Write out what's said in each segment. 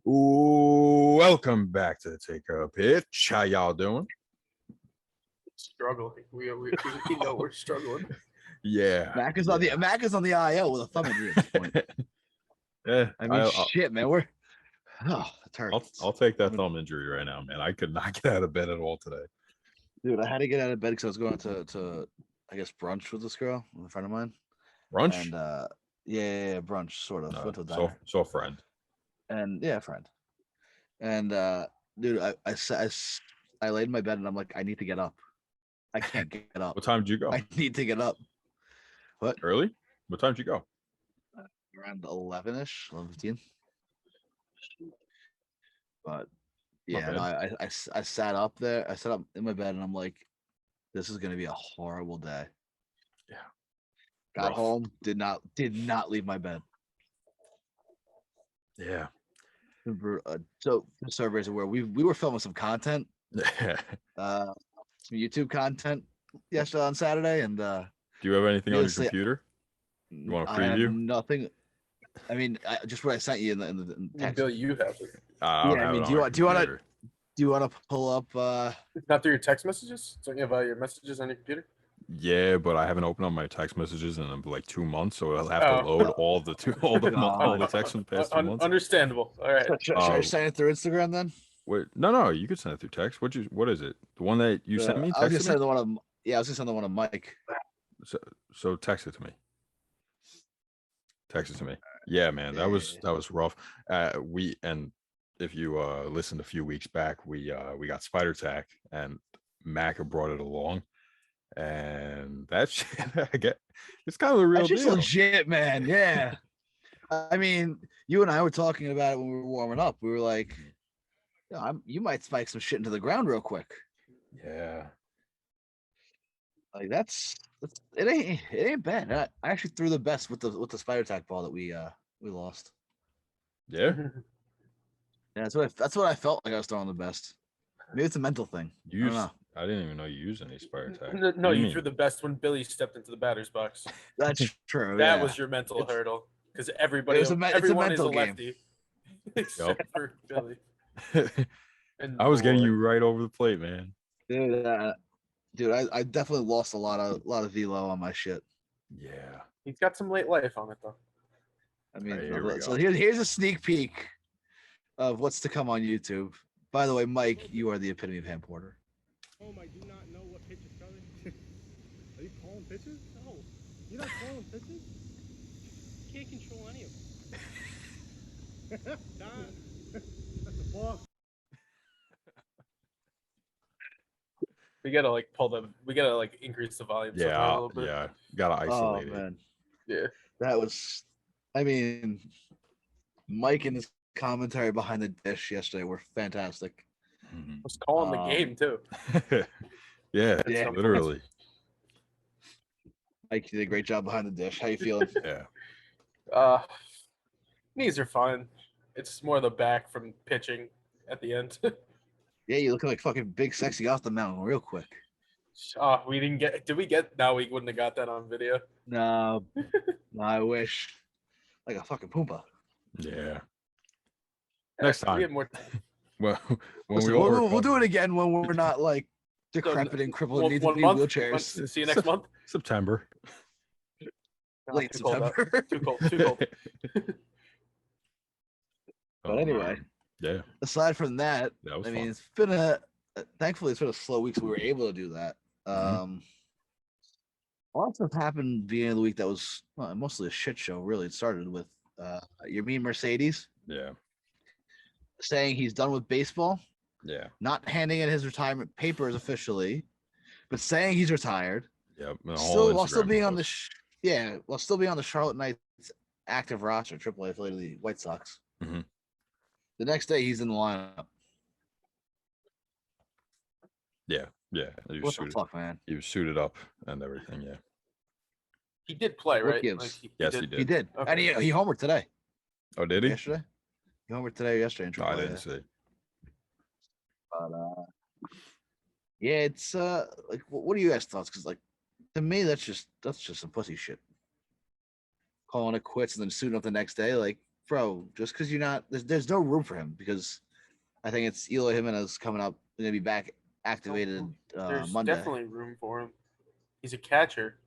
Welcome back to the Take a Pitch. How y'all doing? Struggling. We know we're struggling. Yeah. Mac is on the IL with a thumb injury at this point. Yeah. I mean, shit, man. We're it hurts. I'll take that thumb injury right now, man. I could not get out of bed at all today. Dude, I had to get out of bed because I was going to I guess brunch with this girl, with a friend of mine. Brunch? And yeah, brunch sort of. Went to a diner. So a friend. And yeah, friend. And dude, I laid in my bed and I'm like, I need to get up. I can't get up. What time did you go? I need to get up. What? Early? What time did you go? Around 11-ish, 11:15. But yeah, no, I sat up there. I sat up in my bed and I'm like, this is gonna be a horrible day. Yeah. Got home, did not leave my bed. Yeah. So the servers are where we were filming some content, some YouTube content yesterday on Saturday, and do you have anything on your computer? You want to preview? I have nothing. I mean, just what I sent you in the text. Bill, you have it. Yeah, I mean, do you want to pull up? Not through your text messages? Don't you have your messages on your computer? Yeah, but I haven't opened up my text messages in like 2 months, so I'll have to load all the texts from the past 2 months. Understandable. All right. Should I send it through Instagram then? Wait, no, you could send it through text. What is it? The one that you sent me? I was gonna send the one of I was gonna send the one of Mike. So text it to me. Text it to me. Yeah, man, that was rough. If you listened a few weeks back, we got spider tack and Mac brought it along. And that shit, it's kind of a real deal. Legit, man. Yeah. I mean, you and I were talking about it when we were warming up. We were like, you might spike some shit into the ground real quick. Yeah. Like it ain't bad. I actually threw the best with the spider tack ball that we lost. Yeah. Yeah, that's what I felt like I was throwing the best. Maybe it's a mental thing. I didn't even know you used any spider tack. No, you threw the best when Billy stepped into the batter's box. That's true. That was your mental hurdle because everyone is a lefty except for Billy. I was getting you right over the plate, man. Dude, I definitely lost a lot of velo on my shit. Yeah, he's got some late life on it though. I mean, so here's a sneak peek of what's to come on YouTube. By the way, Mike, you are the epitome of Ham Porter. I do not know what pitch is coming. Are you calling pitches? No. You're not calling pitches? You can't control any of them. Don. That's a boss. We gotta increase the volume. Yeah, a little bit. Yeah. Gotta isolate it. Man. Yeah. That was, I mean, Mike and his commentary behind the dish yesterday were fantastic. Mm-hmm. I was calling the game too. yeah, literally. Mike, you did a great job behind the dish. How you feeling? Yeah. Knees are fine. It's more the back from pitching at the end. Yeah, you looking like fucking big sexy off the mountain real quick. We didn't get. Did we get? No, we wouldn't have got that on video. No, I wish. Like a fucking Poompa. Yeah. Next time. We have more time. Well, we'll do it again when we're not like decrepit and crippled and need wheelchairs. See you next month. September. Late September. Too cold. But anyway, yeah. Aside from that, I mean, it's been thankfully it's been a slow week, so we were able to do that. A lot of stuff happened at the beginning of the week that was mostly a shit show. Really, it started with Yermin Mercedes. Yeah. Saying he's done with baseball. Yeah. Not handing in his retirement papers officially, but saying he's retired. Yep. While still being on the Charlotte Knights active roster, AAA affiliate of the White Sox. Mm-hmm. The next day he's in the lineup. Yeah. What the fuck, man? He was suited up and everything. Yeah. He did play, right? Yes, he did. He did. Okay. And he homered today. Oh, did he? Yesterday. He homered today or yesterday in AAA. I didn't see. But yeah, it's like, what are you guys' thoughts? Because like, to me, that's just some pussy shit. Calling it quits and then suiting up the next day, like, bro, just because you're not, there's no room for him because I think it's Eloy Jimenez coming up. Going to be back activated There's Monday. definitely room for him. He's a catcher.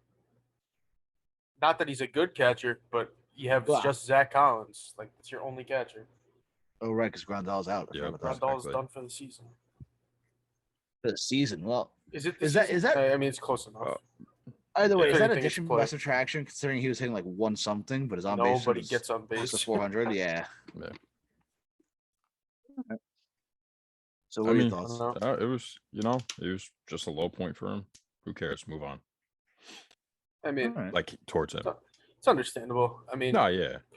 Not that he's a good catcher, but you have just Zach Collins. Like, it's your only catcher. Oh, right, because Grandal's out. Yeah, Grandal's done for the season. For the season? Well, is that? I mean, it's close enough. Either way, is that addition by subtraction? Considering he was hitting like one something, but his on base nobody gets on base to 400. Yeah. So, what are your thoughts? It was, it was just a low point for him. Who cares? Move on. I mean, like towards him. It's understandable. I mean,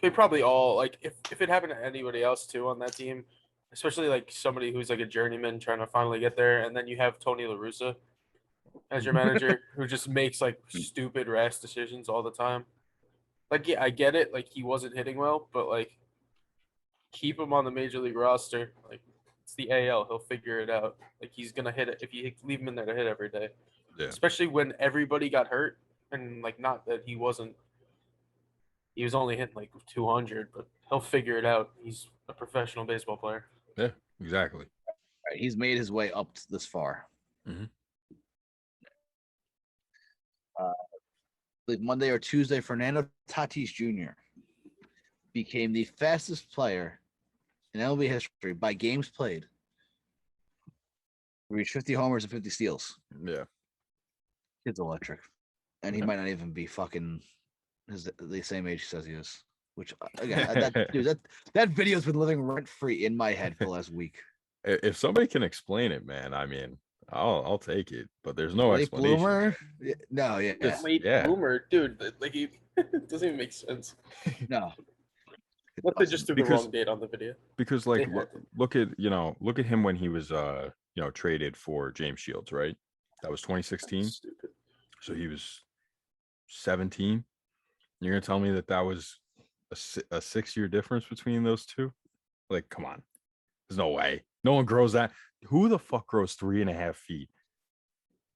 they probably all like if it happened to anybody else too on that team, especially like somebody who's like a journeyman trying to finally get there, and then you have Tony La Russa as your manager who just makes like stupid rash decisions all the time. Like, yeah, I get it. Like, he wasn't hitting well, but like, keep him on the major league roster. Like, it's the AL. He'll figure it out. Like, he's gonna hit it if you leave him in there to hit every day. Yeah. Especially when everybody got hurt, and like, not that he wasn't. He was only hitting like 200, but he'll figure it out. He's a professional baseball player. Yeah, exactly. Right, he's made his way up this far. Mm-hmm. Like Monday or Tuesday, Fernando Tatis Jr. became the fastest player in MLB history by games played. He reached 50 homers and 50 steals. Yeah. Kid's electric. And he might not even be fucking the same age he says he is. Which, again, that video's been living rent-free in my head for the last week. If somebody can explain it, man, I mean, I'll take it, but there's no explanation. Bloomer? No, late bloomer, dude. Like, it doesn't even make sense. No. What they just threw the wrong date on the video. Because like look at him when he was traded for James Shields, right? That was 2016. Stupid. So he was 17. You're gonna tell me that was a 6-year difference between those two? Like, come on. There's no way. No one grows that. Who the fuck grows 3.5 feet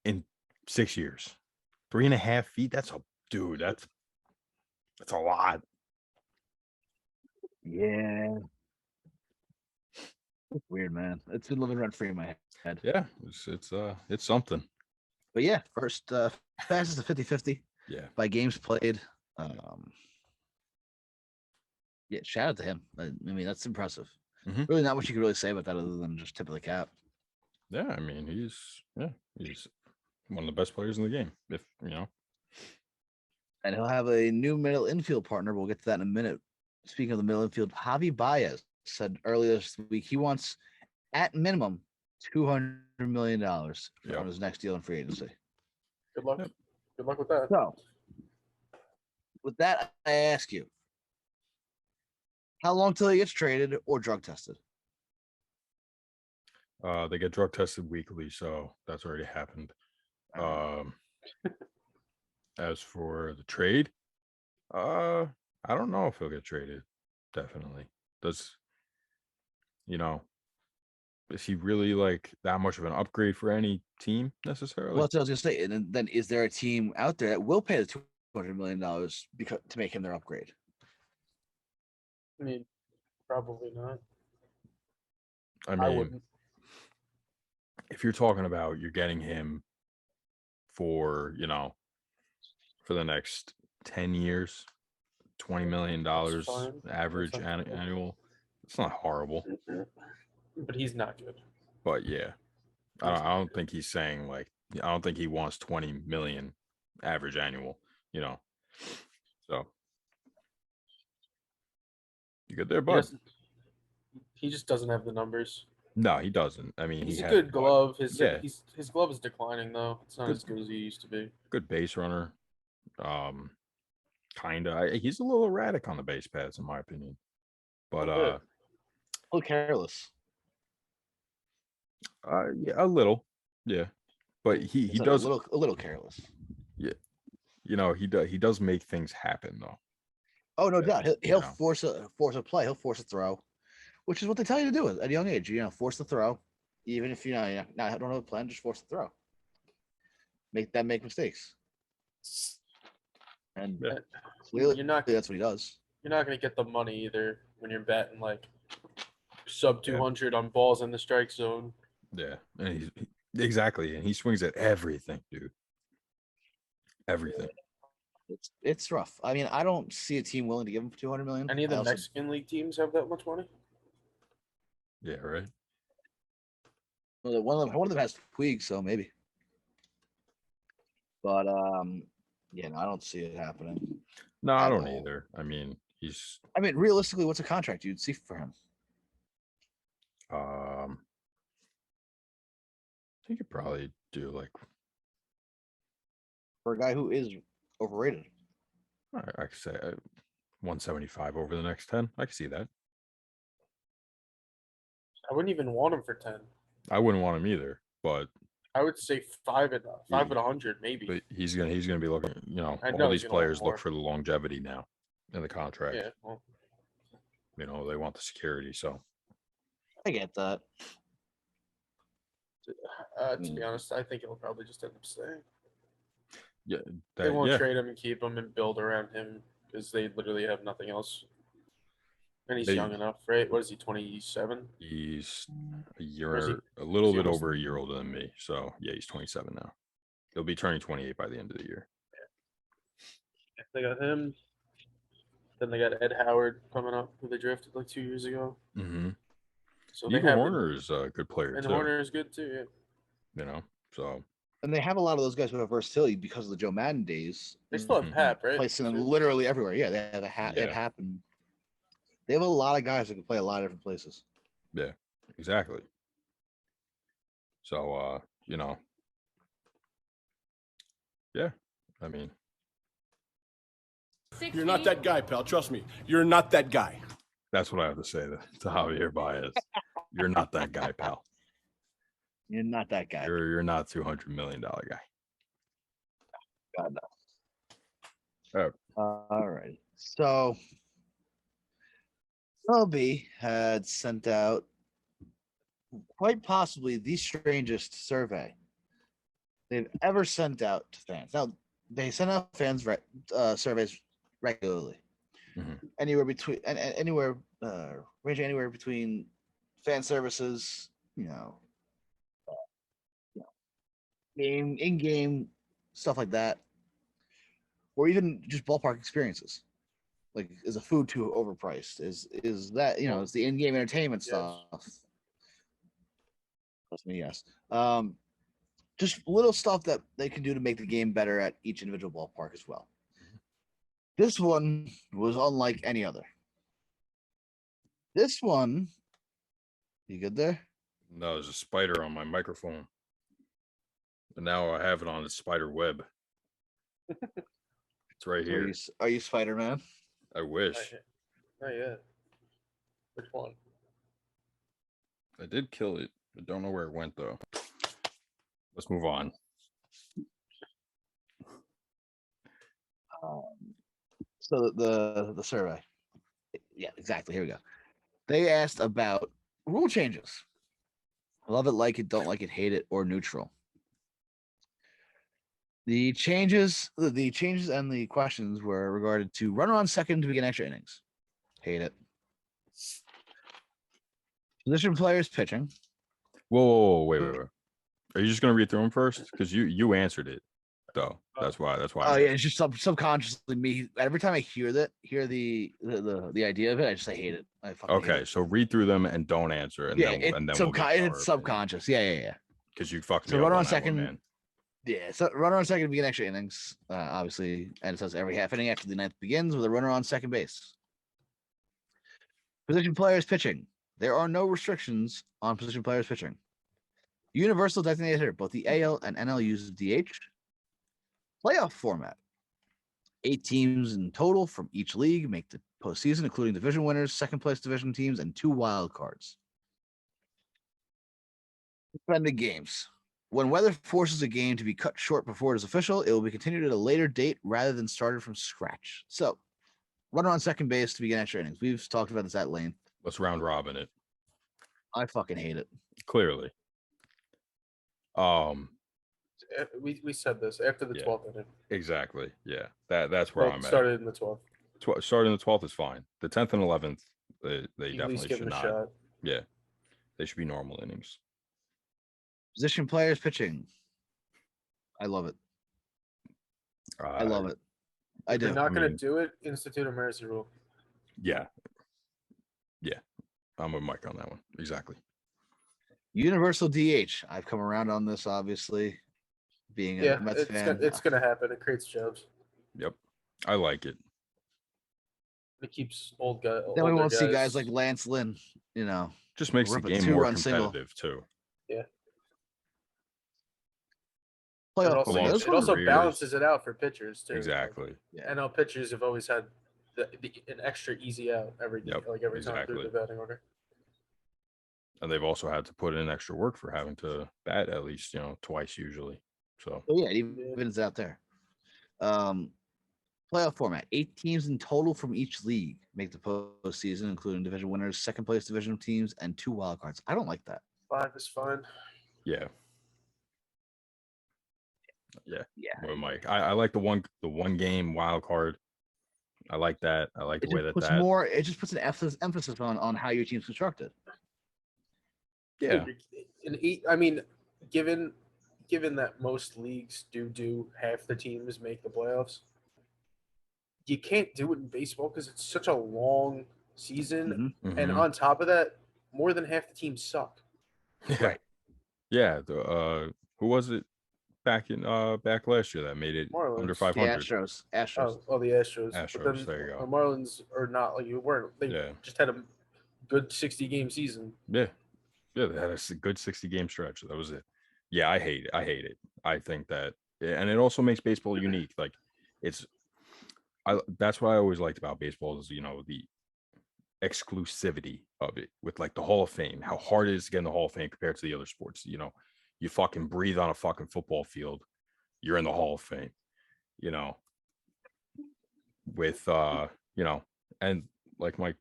in 6 years? 3.5 feet? That's a lot. Yeah. It's weird, man. It's been living rent free in my head. Yeah, it's something. But yeah, first fastest to 50-50. Yeah. By games played. Yeah, shout out to him. I mean, that's impressive. Mm-hmm. Really not much you can really say about that other than just tip of the cap. Yeah, I mean, he's one of the best players in the game. And he'll have a new middle infield partner. We'll get to that in a minute. Speaking of the middle infield, Javy Baez said earlier this week he wants, at minimum, $200 million on his next deal in free agency. Good luck. Good luck with that. So, with that, I ask you, how long till he gets traded or drug tested? They get drug tested weekly, so that's already happened. As for the trade, I don't know if he'll get traded. Definitely. Is he really like that much of an upgrade for any team necessarily? Well, that's what I was gonna say. And then is there a team out there that will pay the $200 million to make him their upgrade? I mean, probably not. I mean, wouldn't. If you're talking about you're getting him for for the next 10 years, $20 million average annual, it's not horrible. But he's not good. But yeah, I don't think he's saying like, I don't think he wants 20 million average annual, so you good there, bud? He just doesn't have the numbers. No, he doesn't. I mean, he's a good glove. His glove is declining though. It's not as good as he used to be. Good base runner. Kinda. He's a little erratic on the base paths, in my opinion. But a little careless. Yeah, a little. Yeah. But he does a little careless. Yeah. He does make things happen though. Oh, no doubt. He'll force a play. He'll force a throw, which is what they tell you to do at a young age. Force the throw, even if I don't have a plan. Just force the throw. Make mistakes. And clearly, that's what he does. You're not going to get the money either when you're batting like sub 200 on balls in the strike zone. Yeah, and exactly, and he swings at everything, dude. Everything. It's rough. I mean, I don't see a team willing to give him $200 million. Any of the Mexican League teams have that much money? Yeah, right. Well, one of them has Puig, so maybe. But yeah, no, I don't see it happening. No, I don't either. I mean, realistically, what's a contract you'd see for him? I think you probably do like for a guy who is overrated. I could say 175 over the next 10. I can see that. I wouldn't even want him for 10. I wouldn't want him either, but I would say 5 at 100 maybe. But he's gonna be looking. You know, all these players look for the longevity now in the contract. Yeah. Well, you know, they want the security. So I get that. To be honest, I think he'll probably just end up staying. Yeah, they won't trade him and keep him and build around him because they literally have nothing else. And he's young enough, right? What is he, 27? He's a little bit over a year older than me. So yeah, he's 27 now. He'll be turning 28 by the end of the year. Yeah. They got him. Then they got Ed Howard coming up, who they drafted like 2 years ago. Mm-hmm. So Nico Horner is a good player and too. Horner is good too, yeah. You know, so. And they have a lot of those guys who have versatility because of the Joe Madden days. They still have Hap, right? Placing them literally everywhere. Yeah, they have a hat. It happened. They have a lot of guys that can play a lot of different places. Yeah, exactly. So, you know, yeah, I mean, 16. You're not that guy, pal. Trust me, you're not that guy. That's what I have to say to Javy Baez. You're not that guy, pal. You're not that guy. You're not $200 million guy. God no. All right. So MLB had sent out quite possibly the strangest survey they've ever sent out to fans. Now they send out fans surveys regularly, anywhere between ranging anywhere between fan services, in-game stuff like that, or even just ballpark experiences. Like, is a food too overpriced? Is that it's the in-game entertainment stuff? Trust me, yes. Just little stuff that they can do to make the game better at each individual ballpark as well. This one was unlike any other. This one, you good there? No, there's a spider on my microphone. And now I have it on the spider web. It's right here. Are you Spider-Man? I wish. Not yet. Which one? I did kill it. I don't know where it went though. Let's move on. So the survey. Yeah, exactly. Here we go. They asked about rule changes. Love it, like it, don't like it, hate it, or neutral. The changes and the questions were regarded to runner on second to begin extra innings. Hate it. Position players pitching. Whoa, wait. Are you just gonna read through them first? Because you answered it, though. That's why. Oh yeah, it's just subconsciously me. Every time I hear the idea of it, I just hate it. Okay, hate it. So read through them and don't answer, and then it's subconscious. Yeah. Because you fucked me so up runner on on that second. One, man. Yeah, so runner on second to begin extra innings, obviously, and it says every half inning after the ninth begins with a runner on second base. Position players pitching. There are no restrictions on position players pitching. Universal designated hitter. Both the AL and NL use DH. Playoff format. 8 teams in total from each league make the postseason, including division winners, second place division teams, and 2 wild cards. Suspended games. When weather forces a game to be cut short before it is official, it will be continued at a later date rather than started from scratch. So, runner on second base to begin extra innings. We've talked about this at length. Let's round robin it. I fucking hate it. Clearly. We said this after the 12th inning. Exactly. Yeah. That's where I'm at. Started in the 12th. Starting the 12th is fine. The 10th and 11th, They At least definitely give should them a not. shot. Yeah, they should be normal innings. Position players pitching. I love it. I love it. I If do. you're not going to mean- do it, institute a mercy rule. Yeah. I'm with Mike on that one. Exactly. Universal DH. I've come around on this, obviously. Being a Mets fan. It's gonna happen. It creates jobs. Yep. I like it. It keeps old guys. Then we won't see guys like Lance Lynn, Just makes the rip a game more two-run single. competitive too. Playoff also, players. Almost it also careers. balances it out for pitchers too. Exactly. Yeah. NL pitchers have always had an extra easy out every Yep, every time through the batting order. And they've also had to put in extra work for having to bat at least, twice usually. So Oh, yeah, it evens out there. Playoff format. 8 teams in total from each league make the postseason, including division winners, second place divisional teams, and 2 wild cards. I don't like that. 5 is fine. yeah. Yeah. Well, Mike, I like the one game wild card. I like that. I like the way that it just puts an emphasis on how your team's constructed. Yeah. I mean, given that most leagues do half the teams make the playoffs, you can't do it in baseball because it's such a long season, and on top of that, more than half the teams suck. Yeah. Right. Yeah. Who was it back last year that made it Marlins. under The 500? Astros. Oh, the Astros. Astros, But then there you go. the Marlins are not like you weren't. They just had a good 60-game season. Yeah. Yeah, they had a good 60-game stretch. That was it. Yeah, I hate it. I think that, and it also makes baseball unique. Like, that's what I always liked about baseball is, the exclusivity of it with like the Hall of Fame, how hard it is to get in the Hall of Fame compared to the other sports. You fucking breathe on a fucking football field, you're in the Hall of Fame, with, and like Mike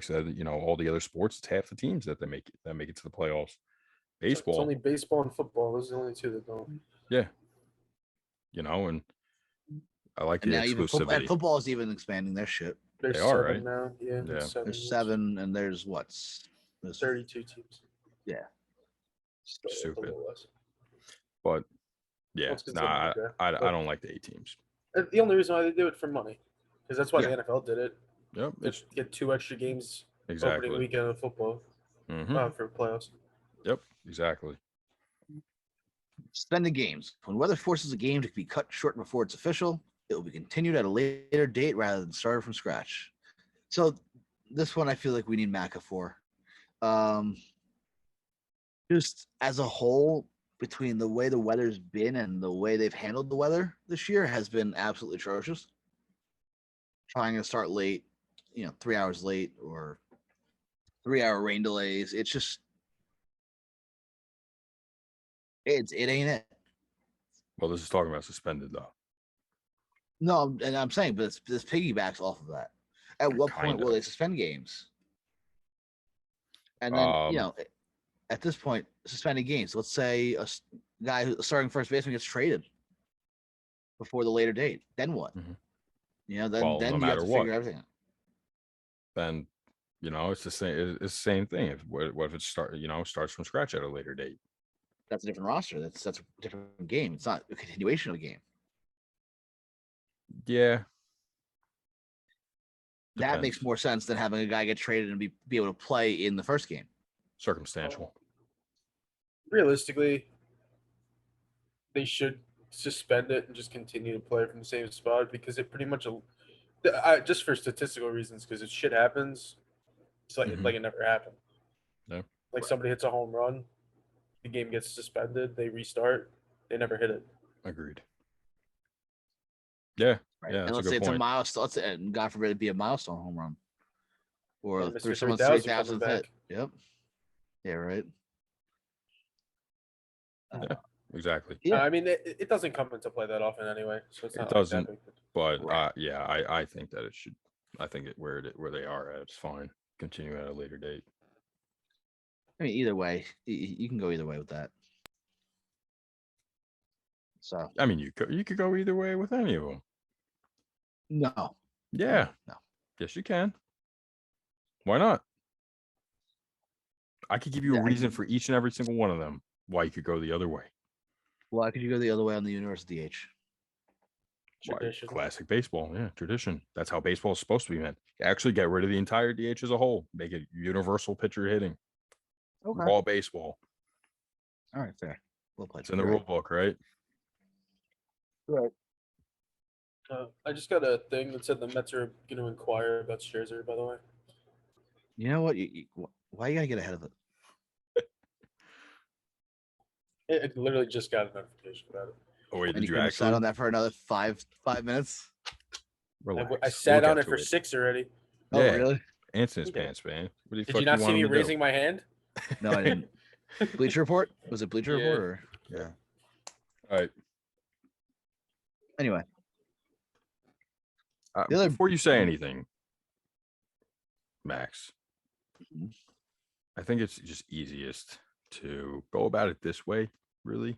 said, all the other sports, it's half the teams that make it to the playoffs. Baseball. It's only baseball and football. Those are the only 2 that don't. Yeah. And I like the Now even exclusivity. football is even expanding their shit. There's They are, 7 right? now. Yeah. Yeah. There's 7, and there's 32 teams. Yeah. Stupid. But yeah, What's I considered don't like the 8 teams. The only reason why they do it for money, because that's why Yeah. the NFL did it. Yep. Just get 2 extra games Exactly. opening weekend of football for playoffs. Yep. Exactly. Suspended games. When weather forces a game to be cut short before it's official, it will be continued at a later date rather than started from scratch. So this one I feel like we need 𝒂𝒂𝒄𝒉 for. Just as a whole, between the way the weather's been and the way they've handled the weather this year has been absolutely atrocious. Trying to start late, 3 hours late or 3-hour rain delays. It's just it ain't it. Well, this is talking about suspended though. No, and I'm saying, but this piggybacks off of that. At what point will they suspend games? And then at this point, suspending games. Let's say a guy who's starting first baseman gets traded before the later date. Then what? Then no you have to matter what. figure everything out. Then it's the same. It's the same thing. What if it starts from scratch at a later date? That's a different roster. That's a different game. It's not a continuation of the game. Yeah. That makes more sense than having a guy get traded and be able to play in the first game. Circumstantial. Realistically, they should suspend it and just continue to play from the same spot because it pretty much, just for statistical reasons, because if shit happens, it's like it never happened. Yeah. Like somebody hits a home run, the game gets suspended, they restart, they never hit it. Agreed. Yeah. Right. Yeah. And let's say it's a milestone. Let's say, God forbid, it be a milestone home run, or through someone's 3,000th hit. Yep. Yeah. Right. Yeah. Exactly. Yeah. I mean, it doesn't come into play that often anyway, so it's not. It doesn't. Like that but I think that it should. I think where they are at, it's fine. Continue at a later date. I mean, either way, you can go either way with that. So I mean, you could go either way with any of them. No. Yeah. No. Yes, you can. Why not? I could give you a Yeah, reason for each and every single one of them why you could go the other way. Why could you go the other way on the universe DH? Tradition. Classic baseball, yeah, tradition. That's how baseball is supposed to be meant. Actually, get rid of the entire DH as a whole. Make it universal pitcher hitting. Okay. Raw baseball. All right, fair. Well played. It's in the rule book, right? Right. I just got a thing that said the Mets are going to inquire about Scherzer, by the way. You know what? Why you gotta get ahead of it? It literally just got a notification about it. Oh wait, And did you could've actually? sat on that for another five minutes? Relax. I sat We'll on get it to for 6 already. Oh, Yeah. really? Ants in his Yeah. pants, man. What the Did fuck you not see want me him to do? raising my hand? No, I didn't. Bleacher Report? Was it Bleacher Yeah. Report or yeah? All right. Anyway, The other- Before you say anything, Max, Mhm. I think it's just easiest to go about it this way, really.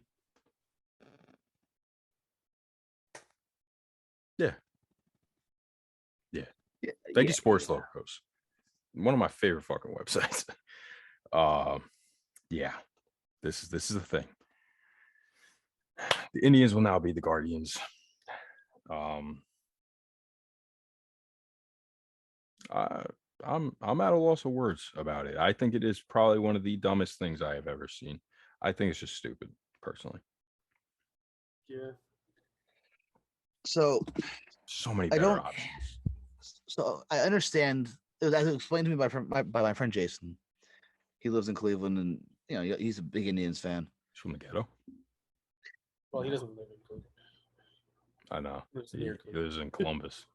Yeah. Thank you, Sports Logos. One of my favorite fucking websites. Yeah. This is the thing. The Indians will now be the Guardians. I'm at a loss of words about it. I think it is probably one of the dumbest things I have ever seen. I think it's just stupid, personally. Yeah. So So many I better don't. options. So I understand. It was actually explained to me by my friend Jason. He lives in Cleveland, and you know he's a big Indians fan. He's from the ghetto. Well, he doesn't live in Cleveland. I know. Lives He near Cleveland. lives in Columbus.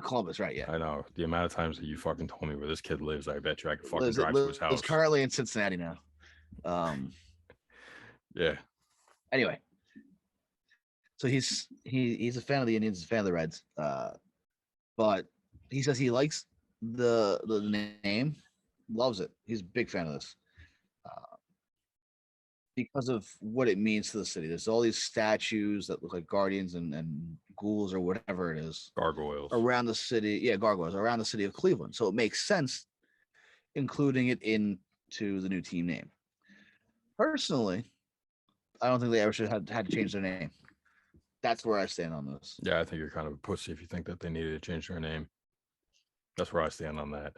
Columbus, right? Yeah. I know. The amount of times that you fucking told me where this kid lives, I bet you I could fucking Lives drive to his house. currently in Cincinnati now. Yeah. Anyway, so he's a fan of the Indians, a fan of the Reds. But he says he likes the name, loves it. He's a big fan of this because of what it means to the city. There's all these statues that look like guardians and ghouls or whatever it is Gargoyles. around the city. Yeah, gargoyles around the city of Cleveland. So it makes sense including it into the new team name. Personally, I don't think they ever should have had to change their name. That's where I stand on this. Yeah, I think you're kind of a pussy if you think that they needed to change their name. That's where I stand on that.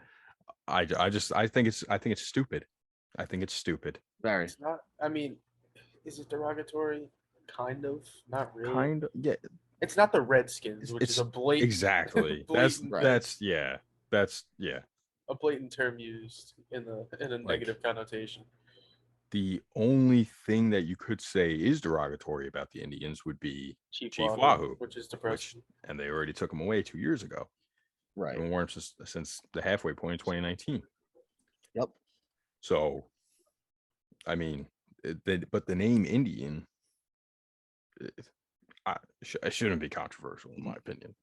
I think it's stupid. I think it's stupid. Very. It's not. I mean, is it derogatory? Kind of. Not really. Kind of. Yeah. It's not the Redskins, which is a blatant. Exactly. blatant, That's yeah. A blatant term used in a negative connotation. The only thing that you could say is derogatory about the Indians would be Chief Wahoo, which is depression. And they already took him away 2 years ago. Right. And weren't since the halfway point in 2019. Yep. So, I mean, but the name Indian, it shouldn't be controversial in my opinion.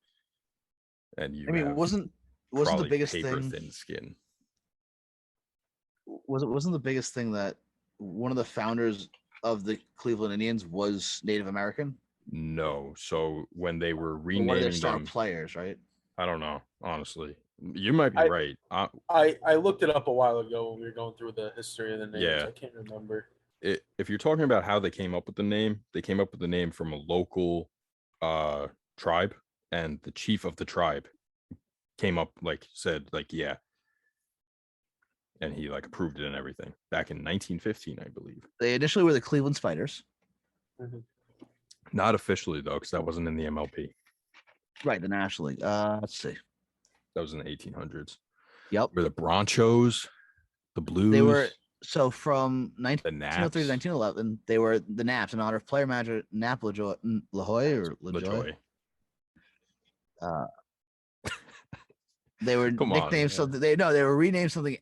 And wasn't the biggest paper thing thin skin? Wasn't the biggest thing that one of the founders of the Cleveland Indians was Native American? No. So when they were renaming one of their star them, players, right? I don't know. Honestly, you might be right. I looked it up a while ago when we were going through the history of the names. Yeah. I can't remember. If you're talking about how they came up with the name, they came up with the name from a local tribe, and the chief of the tribe came up said yeah, and he approved it and everything back in 1915, I believe. They initially were the Cleveland Spiders. Mm-hmm. Not officially though, because that wasn't in the MLB. Right, the National League. Let's see. That was in the 1800s. Yep. Were the Bronchos, the Blues. They were from the 1903 to 1911. They were the Naps in honor of player manager Nap LaJoy. They were nicknamed something. They were renamed something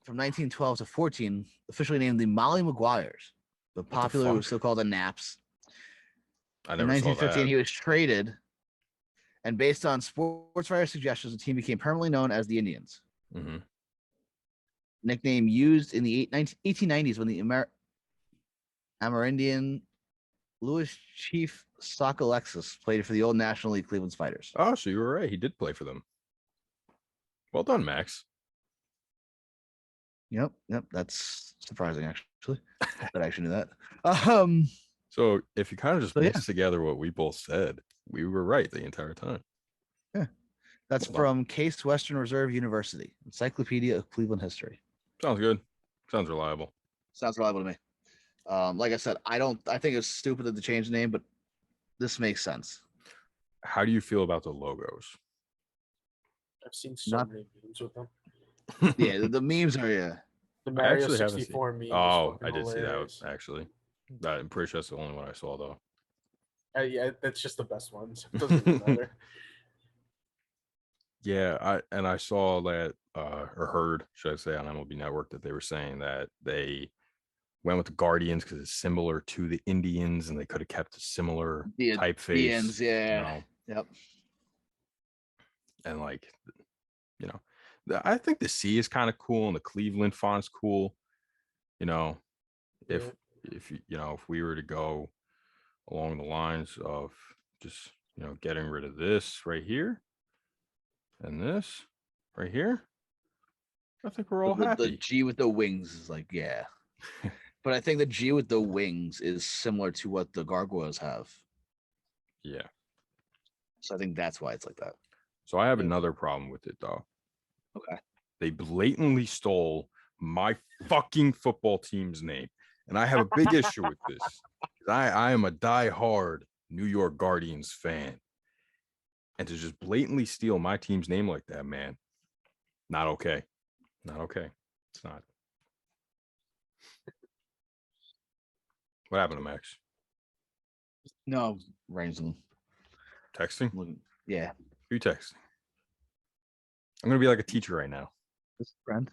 from 1912 to 14. Officially named the Molly Maguires, but popularly was still called the Naps. I never in 1915, saw that. he was traded, and based on sports writer suggestions, the team became permanently known as the Indians. Mm-hmm. Nickname used in the 1890s when the Amerindian Louis Chief Stock Alexis played for the old National League Cleveland Spiders. Oh, so you were right. He did play for them. Well done, Max. Yep. That's surprising, actually. That I actually knew that. So if you kind of just mix yeah. together what we both said, we were right the entire time. Yeah. That's from Case Western Reserve University, Encyclopedia of Cleveland History. Sounds good. Sounds reliable. Sounds reliable to me. Like I said, I think it's stupid that they changed the name, but this makes sense. How do you feel about the logos? I've seen so many memes with them. Yeah, the memes are The Mario 64 meme. Oh, I did hilarious. See that actually. I'm pretty sure that's the only one I saw though. Yeah, that's just the best ones. It doesn't even matter. Yeah, I saw that or heard, should I say, on MLB Network that they were saying that they went with the Guardians because it's similar to the Indians and they could have kept a similar typeface. Indians, yeah. Yep. And like, you know, I think the C is kind of cool and the Cleveland font's cool. You know, if we were to go along the lines of just, you know, getting rid of this right here and this right here, I think we're all happy. The G with the wings is like, yeah. But I think the G with the wings is similar to what the gargoyles have. Yeah. So I think that's why it's like that. So I have another problem with it though. Okay. They blatantly stole my fucking football team's name. And I have a big issue with this. I am a diehard New York Guardians fan. And to just blatantly steal my team's name like that, man, not okay. Not okay. It's not. What happened to Max? No, Rainsman. Texting? Yeah. Who you texting? I'm gonna be like a teacher right now. Just a friend.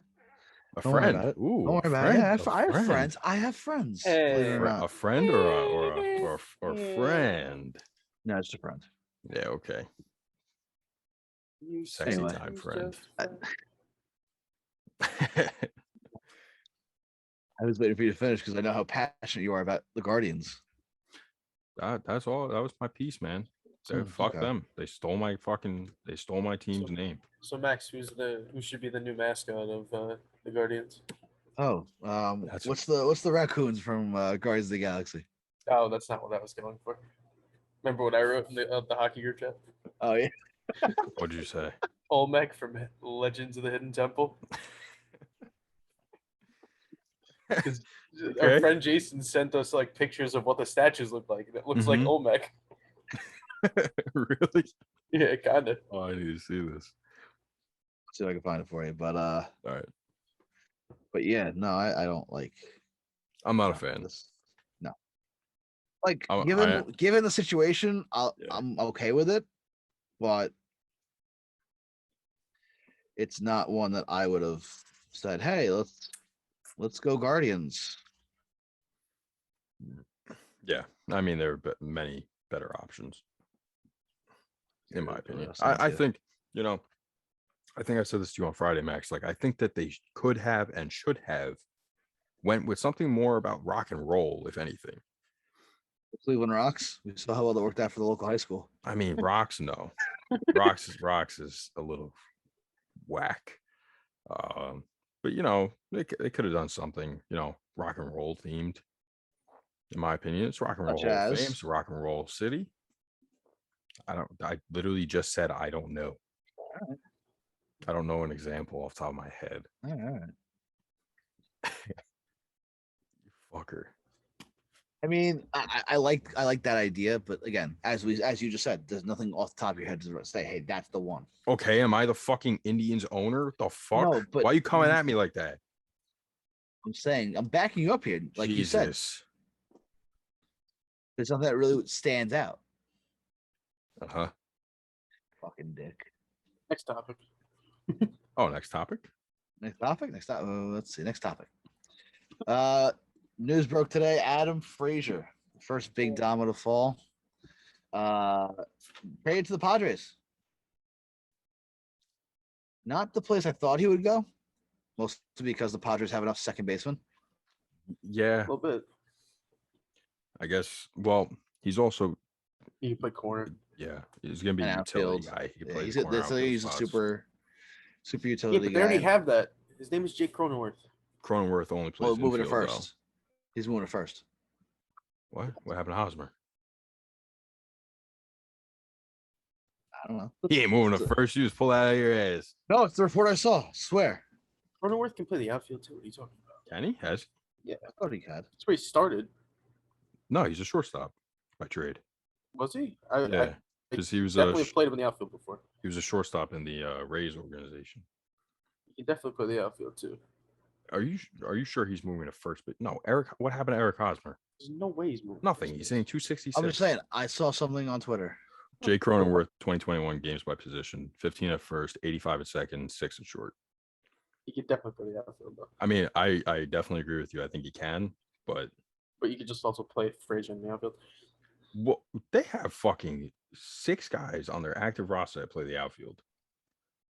A friend. Ooh, don't worry about it. Yeah, I have friends. I have friends. Hey. A friend or a friend? No, it's a friend. Yeah, okay. Sexy time friend. I was waiting for you to finish because I know how passionate you are about the Guardians. That's all. That was my piece, man. Fuck them. They stole my team's name. So Max, who should be the new mascot of the Guardians? Oh, what's the raccoons from Guardians of the Galaxy? Oh, that's not what I was going for. Remember what I wrote in the hockey group chat? Oh yeah. What did you say? Olmec from Legends of the Hidden Temple. Because our friend Jason sent us like pictures of what the statues look like, and it looks like Olmec. Really? Yeah, kind of. Oh, I need to see this. See if I can find it for you. But all right. But yeah, no, I don't like. I'm not a fan. No. Like given the situation, I'm okay with it, but it's not one that I would have said, "Hey, let's go Guardians." Yeah, I mean there are many better options, in my opinion. I think, you know, I think I said this to you on Friday, Max. Like, I think that they could have and should have went with something more about rock and roll, if anything. Cleveland Rocks. We saw how well that worked out for the local high school. I mean, Rocks, no. Rocks is a little whack. But you know, they could have done something, you know, rock and roll themed. In my opinion, it's Rock and Roll Hall of Fame. It's Rock and Roll City. I literally just said I don't know. All right. I don't know an example off the top of my head. All right. You fucker. I mean, I like that idea, but again, as you just said, there's nothing off the top of your head to say, hey, that's the one. Okay, am I the fucking Indians owner? The fuck? No, but why are you coming at me like that? I'm saying, I'm backing you up here, like Jesus. You said. There's something that really stands out. Uh-huh. Fucking dick. Next topic. Oh, next topic? Next topic? Let's see. Next topic. News broke today. Adam Frazier, first big dom of the fall. Traded to the Padres. Not the place I thought he would go. Mostly because the Padres have enough second basemen. Yeah. A little bit. I guess. Well, he's also. He can play corner. Yeah, he's gonna be a utility guy. He he's a super utility. Yeah, but they already have that. His name is Jake Cronenworth. Cronenworth only plays moving to infield, first. He's moving to first. What? What happened to Hosmer? I don't know. He ain't moving to first. You just pull that out of your ass. No, it's the report I saw. Swear. Cronenworth can play the outfield too. What are you talking about? Can he? Has Yeah, I thought he had. that's where he started. no? He's a shortstop by trade. Was he? Yeah, because he was definitely played him in the outfield before. he was a shortstop in the Rays organization. He definitely played the outfield too. Are you sure he's moving to first? But no, Eric. What happened to Eric Hosmer? There's no way he's moving. Nothing. He's saying 266. I'm just saying. I saw something on Twitter. Jay Cronenworth, 2021 games by position, 15 at first, 85 at second, 6 at short. He could definitely play the outfield though. I mean, I definitely agree with you. I think he can, but you could just also play Frazier in the outfield. well, they have fucking 6 guys on their active roster that play the outfield.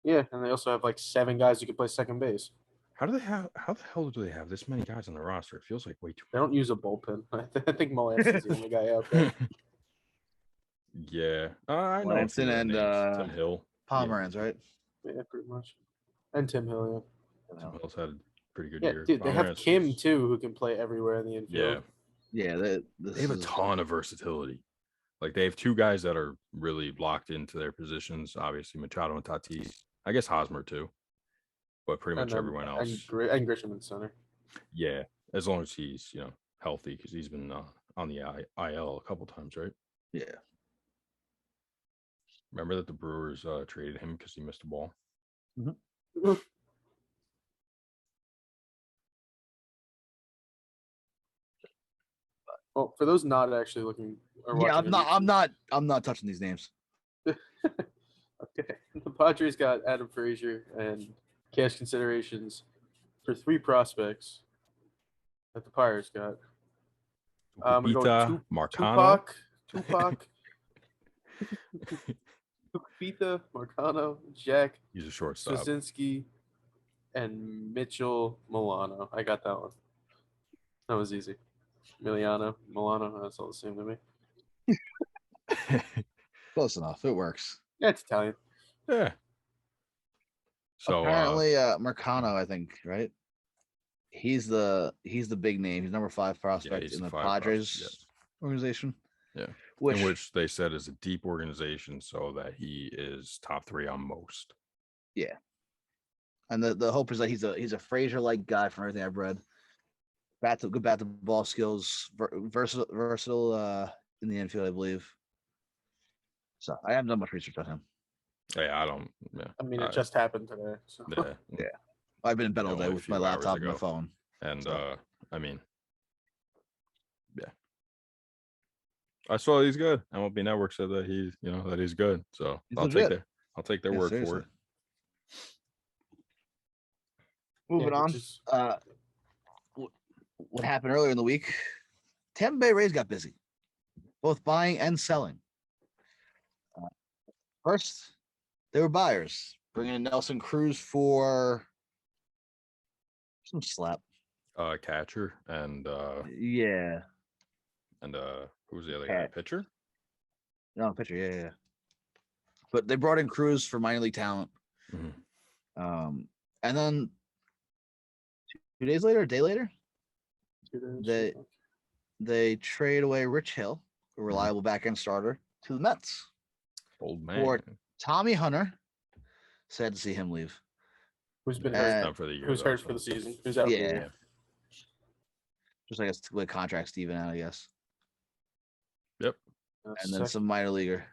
Yeah, and they also have like 7 guys who can play second base. How the hell do they have this many guys on the roster? It feels like way too. They don't use a bullpen. I think Melanson's the only guy out there. Yeah, I know. Melanson and Tim Hill. Pomeranz, right? Yeah, pretty much. And Tim Hill, yeah. Tim Hill's had a pretty good Yeah, year. dude, they have Pomeranz Kim was- too, who can play everywhere in the infield. Yeah, Yeah, they have a ton of versatility. Like they have 2 guys that are really locked into their positions. Obviously, Machado and Tatis. I guess Hosmer too, but pretty much everyone else. And Grisham in center. Yeah, as long as he's healthy, because he's been on the IL a couple times, right? Yeah. Remember that the Brewers traded him because he missed a ball. Well, for those not actually looking, or Yeah, watching I'm not touching these names. Okay, the Padres got Adam Frazier and cash considerations for 3 prospects that the Pirates got. We go Pita, Marcano. Tupac, Pita, Marcano, Jack, He's a shortstop. Straczynski, and Mitchell Milano. I got that one. That was easy. Milano, that's all the same to me. Close enough. It works. Yeah, it's Italian. Yeah. So apparently, Mercano, I think, right? He's the big name. He's number 5 prospect in the Padres organization. Yeah. Which they said is a deep organization, so that he is top 3 on most. Yeah. And the hope is that he's a Frazier-like guy from everything I've read. Good bat to ball skills, versatile in the infield, I believe. So I haven't done much research on him. Yeah, I don't. Yeah. I mean, it just happened today. So. Yeah. I've been in bed all day with my laptop and my phone. And I mean, yeah. I saw he's good. MLB Network said that he's good. So I'll take their word for it. Moving on. What happened earlier in the week? Tampa Bay Rays got busy, both buying and selling. First, they were buyers, bringing in Nelson Cruz for some slap. Catcher and yeah. And who was the other guy? Pitcher? No, pitcher, yeah. But they brought in Cruz for minor league talent. Mm-hmm. And then 2 days later, a day later, they trade away Rich Hill, a reliable back-end starter, to the Mets. Old man. For Tommy Hunter. Sad to see him leave. Who's been hurt for the year? Who's hurt for the season? Who's out? Yeah. Just like a contract Steven out, I guess. Yep. And then some minor leaguer.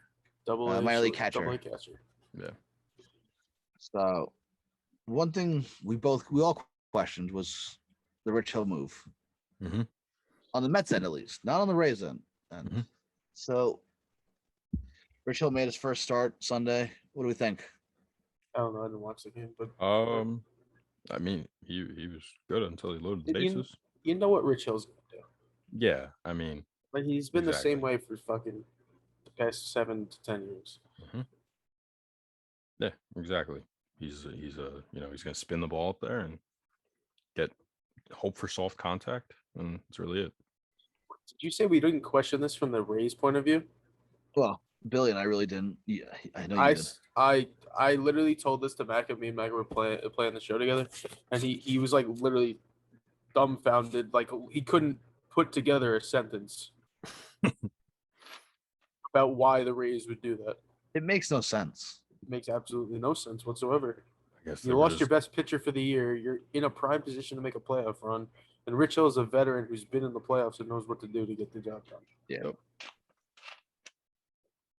Minor league catcher. Double A catcher. Yeah. So one thing we all questioned was the Rich Hill move. Mm-hmm. On the Mets end, at least, not on the Rays end. Mm-hmm. So Rich Hill made his first start Sunday. What do we think? I don't know. I didn't watch the game, but I mean, he was good until he loaded the bases. You know what Rich Hill's gonna do? Yeah, I mean, like he's been the same way for fucking the past 7 to 10 years. Mm-hmm. Yeah, exactly. He's gonna spin the ball up there and hope for soft contact, and that's really it. Did you say we didn't question this from the Rays' point of view? Well, Billy and I really didn't. Yeah, I know you did. I literally told this to Mac, and me and Mac were playing the show together, and he was like literally dumbfounded. Like he couldn't put together a sentence about why the Rays would do that. It makes no sense. It makes absolutely no sense whatsoever. I guess You lost your best pitcher for the year. You're in a prime position to make a playoff run. And Rich Hill is a veteran who's been in the playoffs and knows what to do to get the job done. Yeah.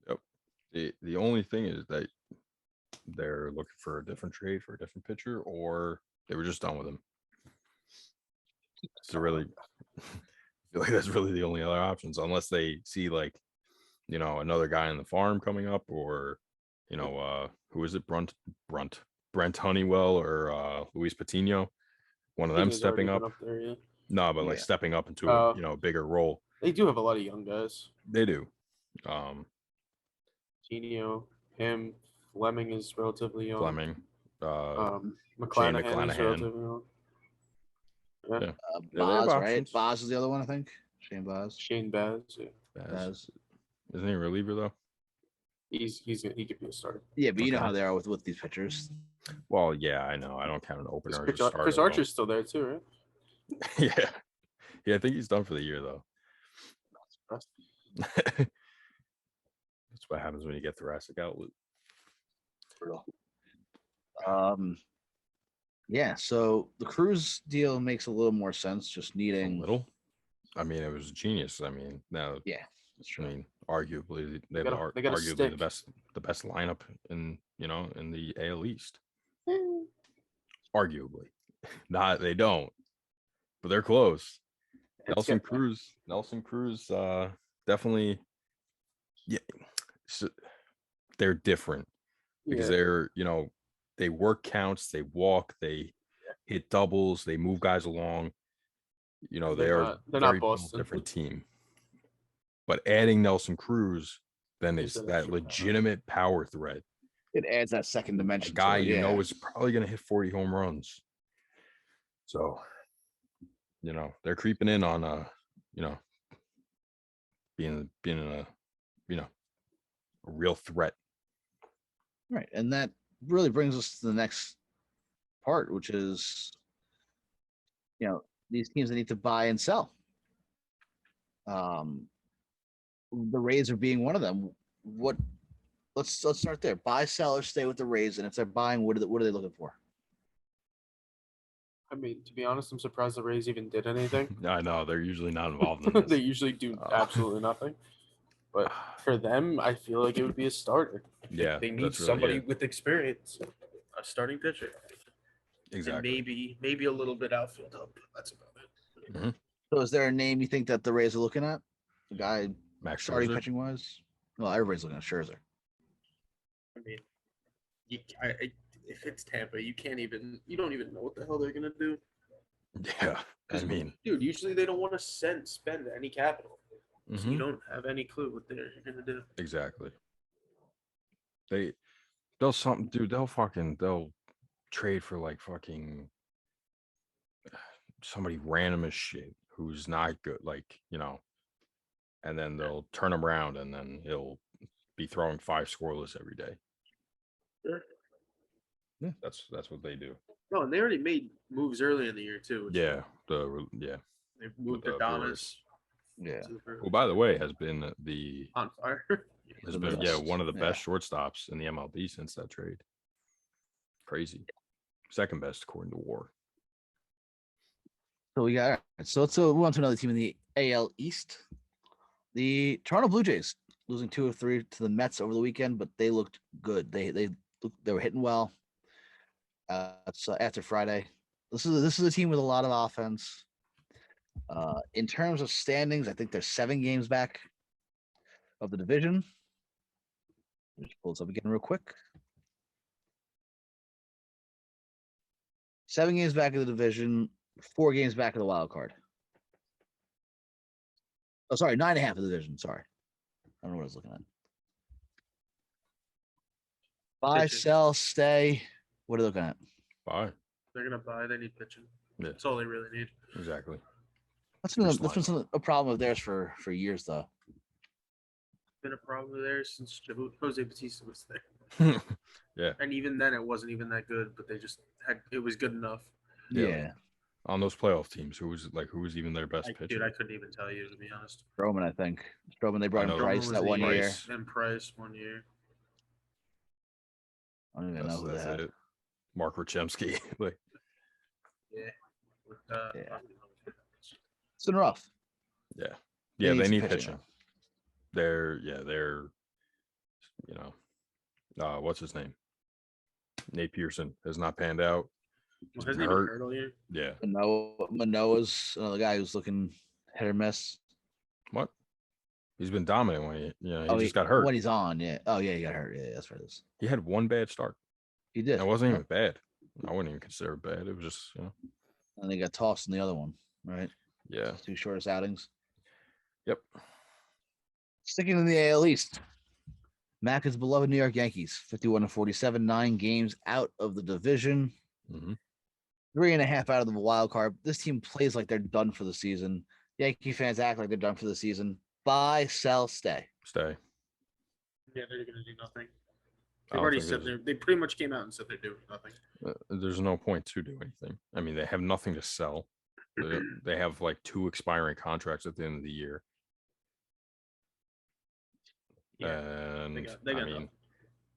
Yep. The only thing is that they're looking for a different trade for a different pitcher, or they were just done with him. So really, I feel like that's really the only other options, unless they see like, you know, another guy in the farm coming up, or, you know, who is it? Brent Honeywell or Luis Patino, one of them stepping up. There, yeah. No, but like stepping up into a, you know, bigger role. They do have a lot of young guys. They do. Patino, him, Fleming is relatively young. Fleming, McClanahan is relatively young. Yeah. Baez, right? Baez is the other one, I think. Shane Baez. Yeah. Baez. Isn't he a reliever though? He could be a starter. Yeah, but you know how they are with these pitchers. Well, yeah, I know. I don't count an opener. Chris Archer's still there too, right? Yeah, I think he's done for the year though. That's what happens when you get thoracic outlet. Yeah, so the Cruz deal makes a little more sense. Just needing a little. I mean, it was genius. I mean, now I mean, arguably they have arguably the best lineup in, you know, in the AL East. Arguably, not they don't, but they're close. Nelson Cruz, definitely. Yeah, so they're different because they're, you know, they work counts, they walk, they hit doubles, they move guys along. You know, they're not Boston. Different team. But adding Nelson Cruz, then it's that legitimate power threat. It adds that second dimension. A guy you know is probably going to hit 40 home runs. So, you know, they're creeping in on you know, being a, you know, a real threat. Right, and that really brings us to the next part, which is, you know, these teams that need to buy and sell. The Rays are being one of them. Let's start there. Buy, sell, or stay with the Rays, and if they're buying, what are they looking for? I mean, to be honest, I'm surprised the Rays even did anything. I know they're usually not involved in this. They usually do absolutely nothing. But for them, I feel like it would be a starter. Yeah, they need somebody with experience, a starting pitcher. Exactly. And maybe a little bit outfield help. That's about it. Mm-hmm. So, is there a name you think that the Rays are looking at? The guy Max starting Scherzer? Pitching wise? Well, everybody's looking at Scherzer. I mean, if it's Tampa, you don't even know what the hell they're gonna do. Yeah, I mean, dude, usually they don't want to spend any capital, so you don't have any clue what they're gonna do. Exactly. They'll trade for like fucking somebody random as shit who's not good, like, you know, and then they'll turn him around and then he'll be throwing 5 scoreless every day. Sure. Yeah, that's what they do. No, and they already made moves early in the year too. Yeah, they've moved Adonis. Yeah. Who, by the way, has been on fire. Has been one of the best shortstops in the MLB since that trade. Crazy. Second best according to WAR. So let's move on to another team in the AL East. The Toronto Blue Jays losing 2 of 3 to the Mets over the weekend, but they looked good. They were hitting well. So after Friday, this is a team with a lot of offense. In terms of standings, I think they're 7 games back of the division. Just pull this up again real quick. 7 games back of the division, 4 games back of the wild card. Oh, sorry, 9.5 of the division. Sorry. I don't know what I was looking at. Buy, sell, stay. What are they looking at? Buy. They're gonna buy. They need pitching. Yeah. That's all they really need. Exactly. That's been a problem of theirs for years, though. Been a problem of theirs since Jose Bautista was there. Yeah. And even then, it wasn't even that good, but they just it was good enough. Yeah. on those playoff teams, who was even their best pitcher? Dude, I couldn't even tell you, to be honest. Stroman, I think. Stroman, they brought in Price that one year. And Price 1 year. I don't even know who they had. It. Mark Hrechemsky. Like, yeah. It's been rough. Yeah. Yeah, they need pitching. They're what's his name? Nate Pearson has not panned out. Well, hasn't he been hurt all year? Yeah. Manoah's another guy who's looking hit or miss. What? He's been dominant when he just got hurt. When he's on, yeah. Oh yeah, he got hurt. Yeah, that's right. He had one bad start. He did. It wasn't even bad. I wouldn't even consider it bad. It was just, And they got tossed in the other one, right? Yeah. 2 shortest outings. Yep. Sticking in the AL East. Mac's beloved New York Yankees, 51-47, 9 games out of the division. 3.5 out of the wild card. This team plays like they're done for the season. Yankee fans act like they're done for the season. Buy, sell, stay. Stay. Yeah, they're going to do nothing. They've already said they pretty much came out and said they're doing nothing. There's no point to do anything. I mean, they have nothing to sell. They have like 2 expiring contracts at the end of the year. Yeah, and they got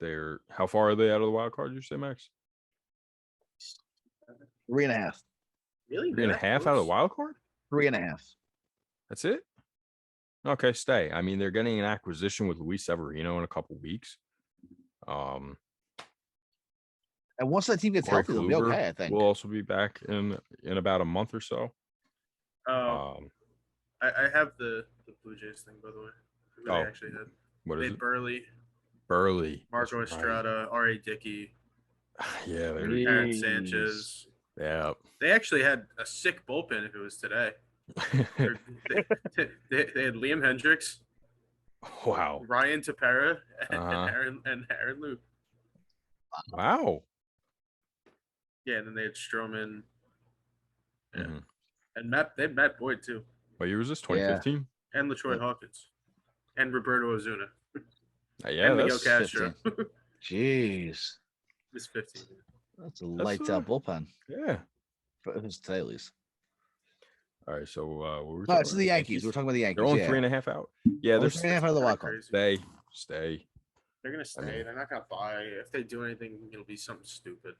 they're how far are they out of the wild card? You say, Max? 3.5. Really? 3.5 out of the wild card? 3.5. That's it? Okay, stay. I mean, they're getting an acquisition with Luis Severino in a couple weeks. And once that team gets healthy, they'll be okay, I think. We'll also be back in about a month or so. I have the Blue Jays thing, by the way. They actually had. What is it? Burley. Marco Estrada, R.A. Dickey. Yeah, Aaron Sanchez. Yeah. They actually had a sick bullpen if it was today. they had Liam Hendricks. Wow. Ryan Tepera and Aaron Luke. Wow. Yeah, and then they had Stroman. Yeah. And they had Matt Boyd too. What year was this? 2015? Yeah. And LaTroy Hawkins. And Roberto Ozuna. Yeah, and Miguel Castro. Jeez. It's 15. That's a lights out bullpen. Yeah. But it was today at least. All right, so what were we talking about? The Yankees. We're talking about the Yankees. They're only 3.5 out. Yeah, they're 3.5 out of the wild card. Stay. They're gonna stay. They're not gonna buy. If they do anything, it'll be something stupid.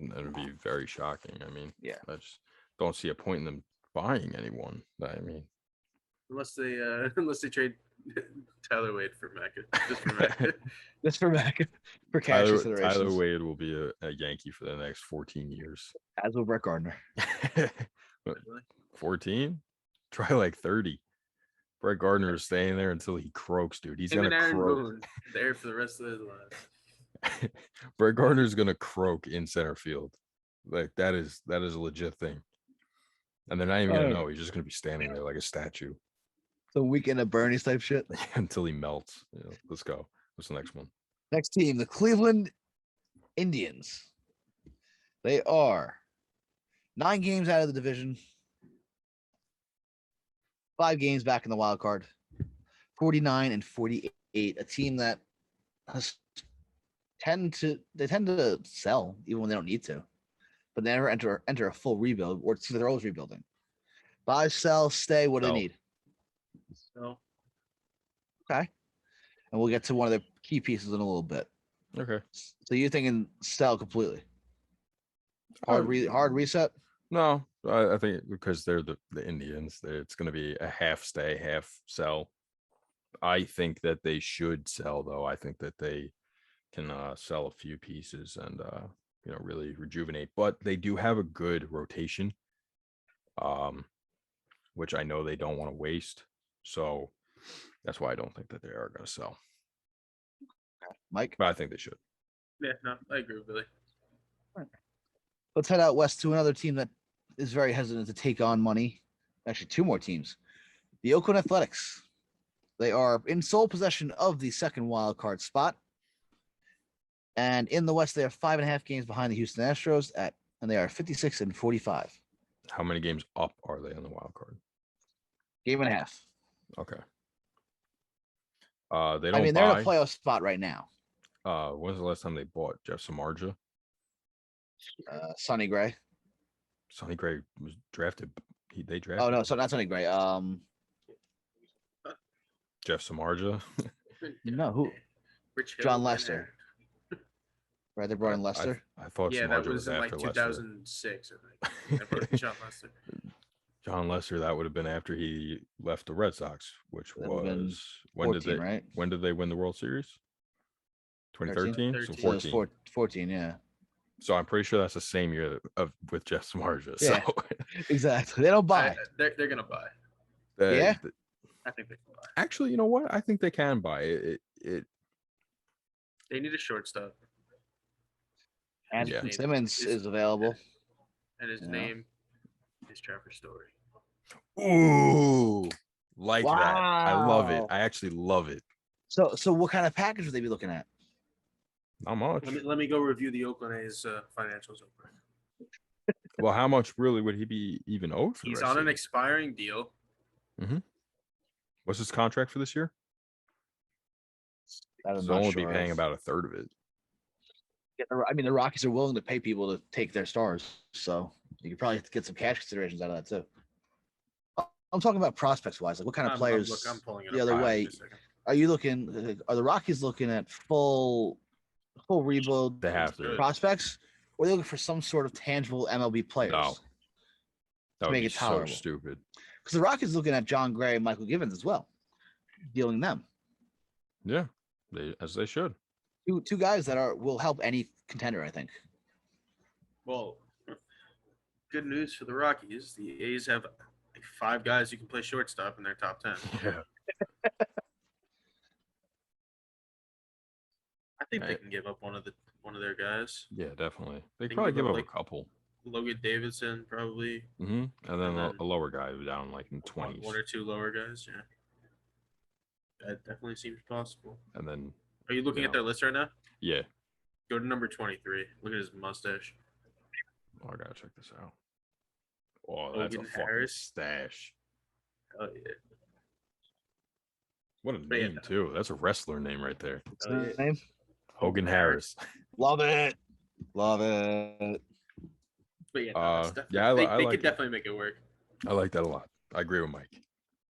That would be very shocking. I mean, yeah, I just don't see a point in them buying anyone. I mean, unless they trade Tyler Wade for Mecca. Just for Mecca. Just for Mecca. For cash considerations. Tyler Wade will be a Yankee for the next 14 years. As will Brett Gardner. 14? Try like 30. Brett Gardner is staying there until he croaks, dude. He's gonna croak there for the rest of his life. Brett Gardner's gonna croak in center field. Like that is a legit thing. And they're not even gonna know. He's just gonna be standing there like a statue. The weekend of Bernie's type shit. Until he melts. Yeah, let's go. What's the next one? Next team, the Cleveland Indians. They are 9 games out of the division. 5 games back in the wild card. 49-48. A team that tend to sell even when they don't need to, but they never enter a full rebuild, or they're always rebuilding. Buy, sell, stay. What do they need? So, okay, and we'll get to one of the key pieces in a little bit. Okay. So you're thinking sell completely? Hard reset? No, I think because they're the Indians, it's going to be a half stay, half sell. I think that they should sell, though. I think that they can sell a few pieces and really rejuvenate. But they do have a good rotation, which I know they don't want to waste. So that's why I don't think that they are going to sell. Mike? But I think they should. Yeah, no, I agree with Billy. All right. Let's head out west to another team that is very hesitant to take on money. Actually, 2 more teams. The Oakland Athletics. They are in sole possession of the second wild card spot. And in the West, they are 5.5 games behind the Houston Astros and they are 56-45. How many games up are they on the wild card? 1.5 games. Okay. They don't. I mean, they're in a playoff spot right now. When's the last time they bought Jeff Samardzija? Sonny Gray. Sonny Gray was drafted. They drafted. Oh no, so not Sonny Gray. 𝒑𝒏𝒐𝒅𝒊𝒏𝒈. No, who? Rich Hill John and Lester. Aaron. Right, they brought in Lester. I thought Yeah, Samardzija that was in like after Lester. 2006. I think. They brought in John Lester. John Lester, that would have been after he left the Red Sox, which That would have been was when did 14, they right? when did they win the World Series? 2013, so 13. So it was 14. 14, yeah. So I'm pretty sure that's the same year with 𝒑𝒏𝒐𝒅𝒊𝒏𝒈. Yeah. So Exactly. They don't buy. They're gonna buy. Yeah? I think they can buy. Actually, you know what? I think they can buy it. They need a shortstop. Anderson Yeah. Simmons is available. And his Yeah. name is Trevor Story. Ooh, like that. I love it. Wow. I actually love it. So what kind of package would they be looking at? Not much. Let me go review the Oakland A's financials real quick. Well, how much really would he be even owed for the He's rest on of an the expiring deal. year? What's his contract for this year? I'm They'll not only sure be paying of. about a third of it. Yeah, I mean, the Rockies are willing to pay people to take their stars, so you could probably get some cash considerations out of that too. I'm talking about prospects wise, like what kind of players I'm pulling it the up other right way. in a second. Are you looking? Are the Rockies looking at full rebuild They have to. prospects, or are they looking for some sort of tangible MLB players? No. That to would make be it so tolerable? stupid. Because the Rockies looking at John Gray and Michael Givens as well, dealing them. Yeah, as they should. Two guys that will help any contender, I think. Well, good news for the Rockies. The A's have like 5 guys who can play shortstop in their top 10. Yeah. I think they can give up one of their guys. Yeah, definitely. They They probably give give up, up like, a couple. Logan Davidson probably. And then and then a lower guy down like in 20s. One or two lower guys. Yeah, that definitely seems possible. And then Are you looking at their list right now? yeah. Go to number 23. Look at his mustache. Oh, I gotta check this out. Oh, that's Hogan a fucking Harris. stash. Oh yeah. What a But yeah. name too. That's a wrestler name right there. What's Oh, his yeah. name? Hogan Harris. Love it. Love it. But yeah, Yeah, they I like could it. definitely make it work. I like that a lot. I agree with Mike.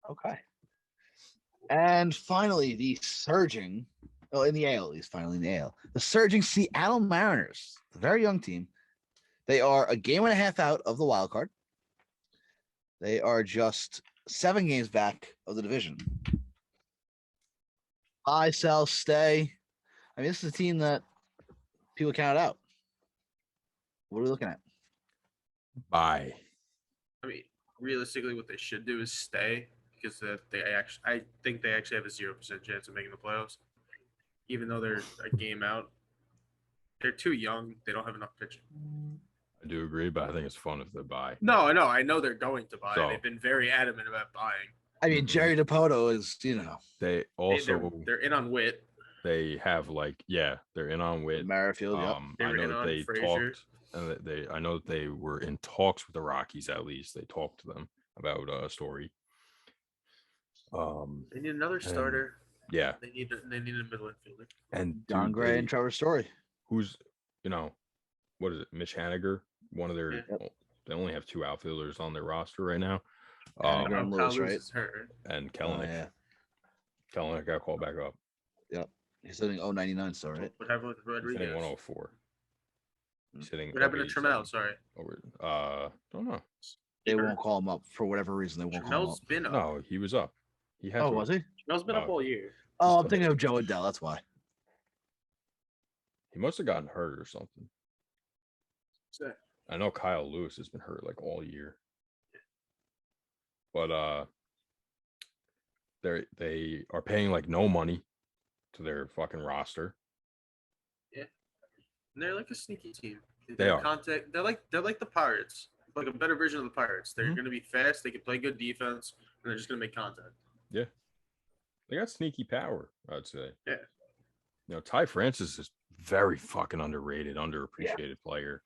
Okay. And finally, the surging, in the AL, at least finally in the AL, the surging Seattle Mariners, the very young team. They are a game and a half out of the wild card. They are just 7 games back of the division. Buy, sell, stay. I mean, this is a team that people counted out. What are we looking at? Bye. I mean, realistically, what they should do is stay because I think they actually have a 0% chance of making the playoffs, even though they're a game out. They're too young. They don't have enough pitching. I do agree, but I think it's fun if they buy. No, I know they're going to buy. So- They've been very adamant about buying. I mean, Jerry DiPoto is, They also They're in on Witt. they have they're in on Witt. Merrifield. Yep. They I were know in that on they Frazier. talked, and I know that they were in talks with the Rockies. At least they talked to them about Story. They need another starter. Yeah, They need a middle infielder. and John dude, Gray and Trevor Story. who's what is it? Mitch Haniger, one of their. Yeah. They only have 2 outfielders on their roster right now. Haniger and Lewis, Kyle right? is hurt. And Oh, Kellenic. yeah. Kellenic got called back up. He's hitting 099 still, right? What happened with He's hitting Rodriguez? 104. He's hitting. What happened to 087 Trammell? Sorry. Don't know. They won't call him up for whatever reason. They won't call him up. Trammell's been up. No, he was up. He had. Oh, to- was he? Trammell's been up all year. Oh, I'm Still thinking of doesn't Joe pitch. Adele. That's why. He must have gotten hurt or something. So, I know Kyle Lewis has been hurt like all year. But they are paying like no money to their fucking roster. and they're like a sneaky team. They are. They're like the Pirates, like a better version of the Pirates. They're Mhm. going to be fast. They can play good defense, and they're just going to make contact. Yeah. They got sneaky power, I'd say. Yeah. Ty Francis is very fucking underrated, underappreciated player.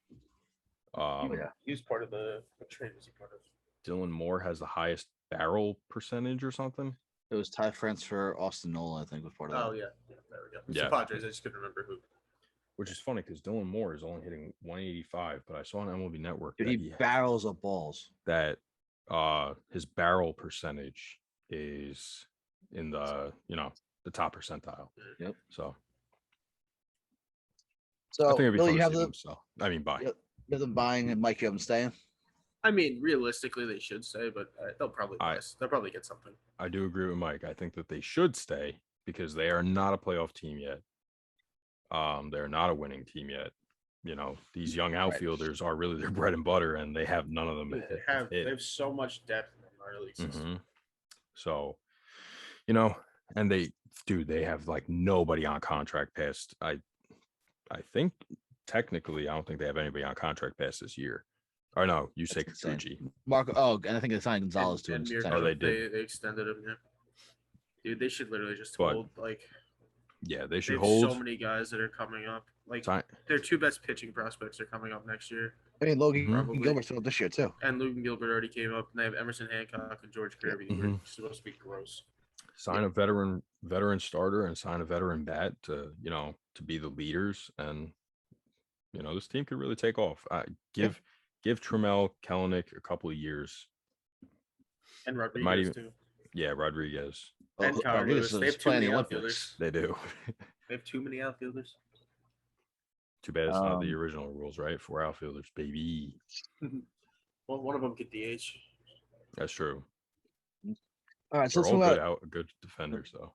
He was part of the what trade was he part of? Dylan Moore has the highest barrel percentage or something. It was Ty France for Austin Nolan, I think, was part of that. Oh yeah, there we go. It's Yeah. the Padres. I just couldn't remember who. which is funny because Dylan Moore is only hitting 185, but I saw on MLB Network Dude, that he barrels of balls. That his barrel percentage is in the the top percentile. Yep. So I think it'd be fun to see them sell. I mean, buy. You have them buying and Mike, you have them staying. I mean, realistically, they should stay, but they'll probably they'll probably get something. I do agree with Mike. I think that they should stay because they are not a playoff team yet. They're not a winning team yet. These young outfilders are really their bread and butter, and they have none of them. They have so much depth in the minor league system. So, and they have like nobody on contract past. I think technically, I don't think they have anybody on contract past this year. Or no, you say Kikuchi. Marco. Oh, and I think they signed Gonzalez too. They did. They extended him. Yeah. Dude, they should literally just hold Yeah, they should hold. So many guys that are coming up. Like their two best pitching prospects are coming up next year. I mean, Logan Gilbert's up this year too. And Logan Gilbert already came up. And they have Emerson Hancock and George Kirby. Who are supposed to be gross. Sign a veteran starter and sign a veteran bat to be the leaders, and this team could really take off. Give Trammell, Kelenic a couple of years. And Rodriguez too. Yeah, Rodriguez. And Rodriguez. They have too many outfielders. They do. They have too many outfielders. Too bad it's not the original rules, right? 4 outfielders, baby. Well, one of them could DH. That's true. All right, so let's move out good defenders though.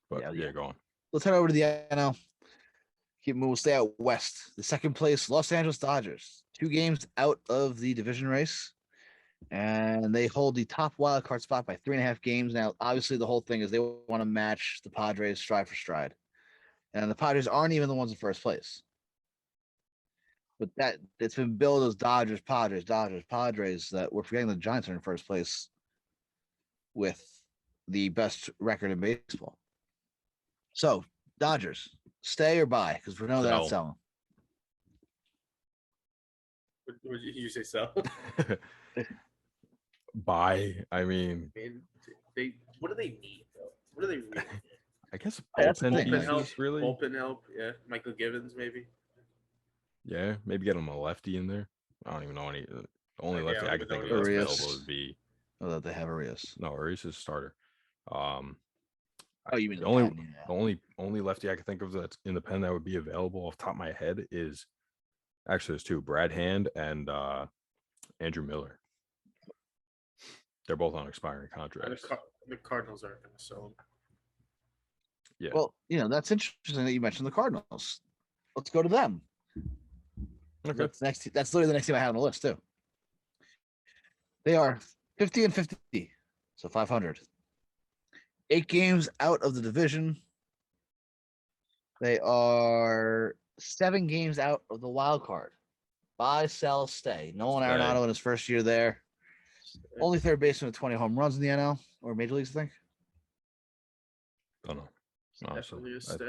But yeah, go on. Let's head over to the NL. Keep moving. We'll stay out west. The second place, Los Angeles Dodgers, 2 games out of the division race, and they hold the top wild card spot by 3.5 games. Now, obviously, the whole thing is they want to match the Padres stride for stride, and the Padres aren't even the ones in first place. But it's been billed as Dodgers, Padres, that we're forgetting the Giants are in first place with the best record in baseball. So, Dodgers, stay or buy? Because we know they're not selling. Would you say sell? Buy. I mean, what do they need though? What do they really need? I guess bullpen help. Really. Bullpen help. Yeah, Michael Givens maybe. Yeah, maybe get him a lefty in there. I don't even know any. The only lefty I can think of that's available would be. Oh, that they have Arias. No, Arias is a starter. You mean the only lefty I can think of that's in the pen that would be available off the top of my head is actually there's 2, Brad Hand and Andrew Miller. They're both on expiring contracts. The Cardinals aren't going to sell them. Yeah. Well, that's interesting that you mentioned the Cardinals. Let's go to them. Okay. That's literally the next team I have on the list too. They are 50-50, so 500. 8 games out of the division. They are 7 games out of the wild card. Buy, sell, stay. Nolan Arenado in his first year there. Only third baseman with 20 home runs in the NL or major leagues, I think. Don't know. Honestly,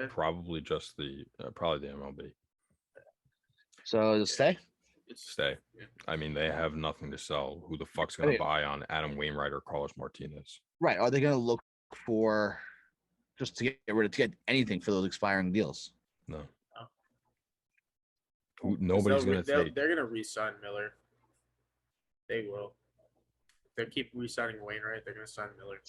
probably just probably the MLB. So just stay. Stay. I mean, they have nothing to sell. Who the fuck's going to buy on Adam Wainwright or Carlos Martinez? Right. Are they going to look for just to get anything for those expiring deals? No. Nobody's going to take. They're going to re-sign Miller. They will. If they keep re-signing Wainwright, they're going to sign Miller.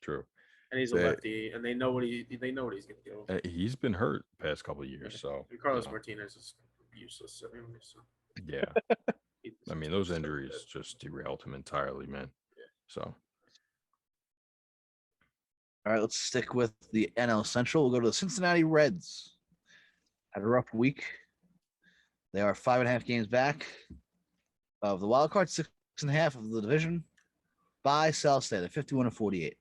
True. And he's a lefty, and they know what he's going to do. He's been hurt the past couple of years, so. And Carlos Martinez is useless anyway. So. Yeah. I mean, those injuries just derailed him entirely, man. Yeah. So. All right, let's stick with the NL Central. We'll go to the Cincinnati Reds. Had a rough week. They are 5.5 games back of the wild card, 6.5 of the division. Buy, sell, stay. They're 51-48.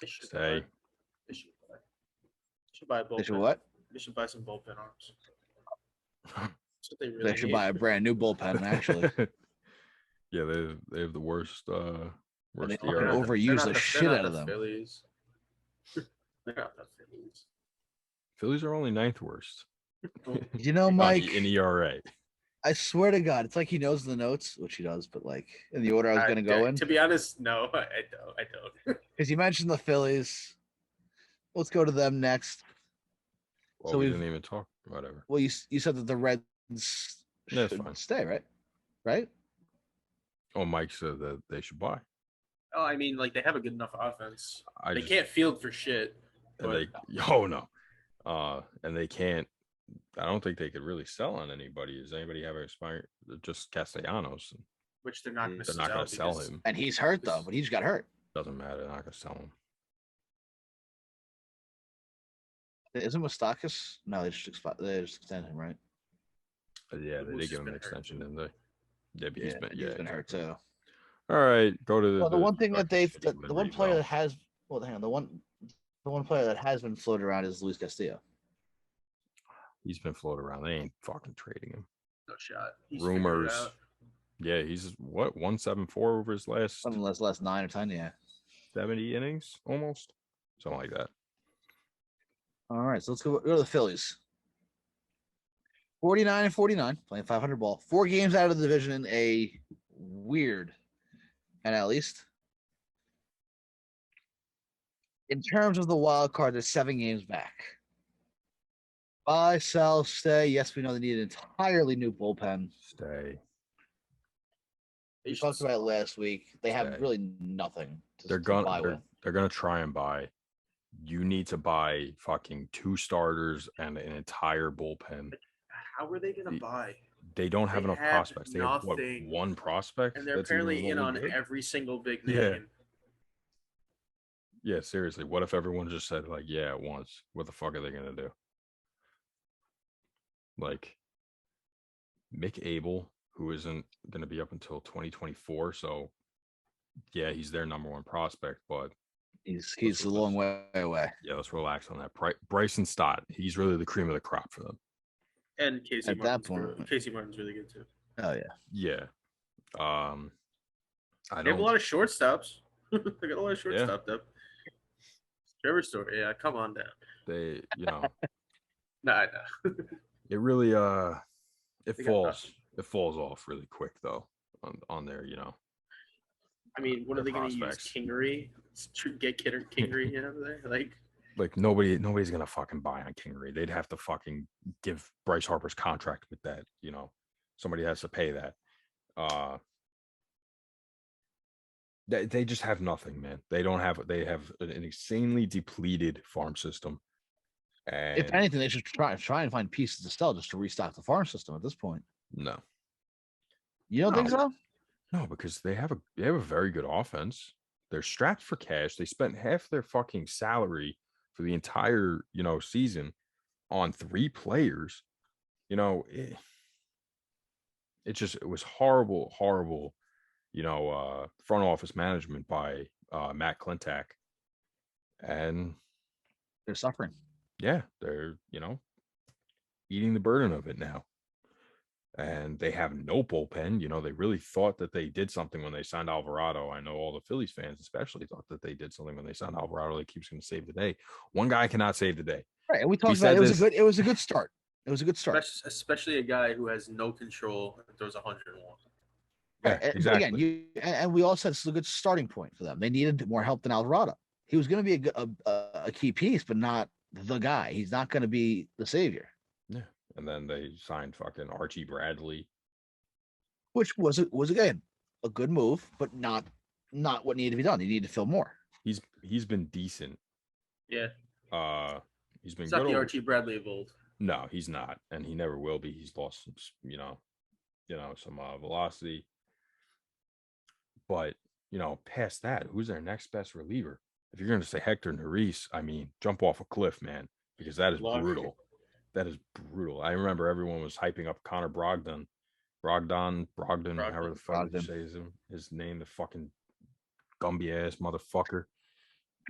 Stay. They should buy a bullpen. They should what? They should buy some bullpen arms. They should buy a brand new bullpen, actually. Yeah, they have the worst. They overuse the shit out of them. Phillies. They're not the Phillies. Phillies are only 9th worst. Mike, in ERA. I swear to God, it's like he knows the notes, which he does, but like in the order I was going to go in. To be honest, no, I don't. Because you mentioned the Phillies, let's go to them next. Well, so we didn't even talk. Whatever. Well, you said that the Reds should stay, right? Right? Oh, Mike said that they should buy. Oh, I mean, like they have a good enough offense. They can't field for shit. And and they can't. I don't think they could really sell on anybody. Does anybody have expired? Just Castellanos, which they're not going to sell him. And he's hurt though, but he just got hurt. Doesn't matter. They're not going to sell him. Isn't 𝒂𝒂𝒅? No, they just extend him, right? Yeah, they did give him an extension, didn't they? Yeah, but he's been hurt too. All right, go to the one thing that the one player that has hang on, the one player that has been floated around is Luis Castillo. He's been floated around. They ain't fucking trading him. No shot. Rumors. Yeah, he's what 174 over his last 9 or 10, yeah. 70 innings almost. Something like that. All right, so let's go to the Phillies. 49-49, playing 500 ball. 4 games out of the division in a weird NL East. In terms of the wild card, they're 7 games back. Buy, sell, stay. Yes, we know they need an entirely new bullpen. Stay. We talked about it last week. They have really nothing. They're gonna try and buy. You need to buy fucking 2 starters and an entire bullpen. How are they gonna buy? They don't have enough prospects. They have what, 1 prospect, and they're apparently in on every single big name. Yeah, seriously. What if everyone just said like, yeah, at once? What the fuck are they gonna do? Like 𝒂𝒂𝒅, who isn't going to be up until 2024. So, yeah, he's their number 1 prospect, but he's a long way away. Yeah, let's relax on that. Bryson Stott, he's really the cream of the crop for them. And Casey Martin's really good too. Oh yeah, yeah. They have a lot of shortstops. They got a lot of shortstop depth. Trevor Story, yeah, come on down. They, Nah. It really it falls off really quick though on their, I mean, what are they going to use? Kingery? Get Kingery out of there? Like nobody's gonna fucking buy on Kingery. They'd have to fucking give Bryce Harper's contract with that. Somebody has to pay that. They just have nothing, man. They have an insanely depleted farm system. And if anything, they should try and find pieces to sell just to restock the farm system at this point. No. You don't think so? No, because they have a very good offense. They're strapped for cash. They spent half their fucking salary for the entire, season on 3 players. It was horrible, front office management by Matt Klentak. And they're suffering. Yeah, they're, eating the burden of it now. And they have no bullpen. They really thought that they did something when they signed Alvarado. I know all the Phillies fans especially thought that they did something when they signed Alvarado. They keeps going to save the day. One guy cannot save the day. Right, and we talked about it was a good start. It was a good start. Especially a guy who has no control and throws 101. Yeah, exactly. Again, and we all said it's a good starting point for them. They needed more help than Alvarado. He was going to be a key piece, but not the guy. He's not going to be the savior. Yeah. And then they signed fucking Archie Bradley, which was again a good move, but not what needed to be done. He needed to fill more. He's been decent. Yeah. He's been good. Not the Archie Bradley of old. No, he's not, and he never will be. He's lost some, some velocity. But past that, who's their next best reliever? If you're going to say Hector Neris, I mean, jump off a cliff, man, because that is brutal. That is brutal. I remember everyone was hyping up Connor Brogdon, however the fuck you say his name, the fucking Gumby ass motherfucker,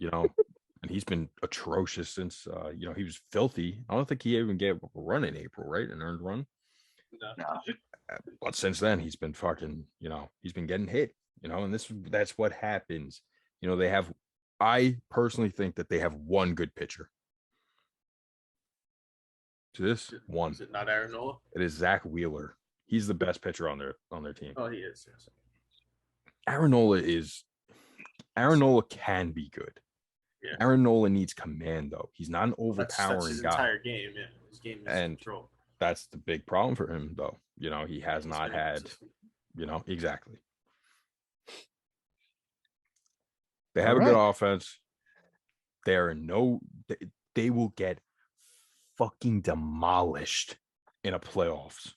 and he's been atrocious since, he was filthy. I don't think he even gave up a run in April, right? An earned run. No. But since then, he's been fucking, he's been getting hit, and that's what happens. I personally think that they have one good pitcher. To this one, is it not Aaron Nola? It is Zach Wheeler. He's the best pitcher on their team. Oh, he is. Yes. Aaron Nola can be good. Yeah. Aaron Nola needs command, though. He's not an overpowering that's his guy. entire game. Yeah, his game is control. That's the big problem for him, though. He has not had. Exactly. They have a good offense. They will get fucking demolished in a playoff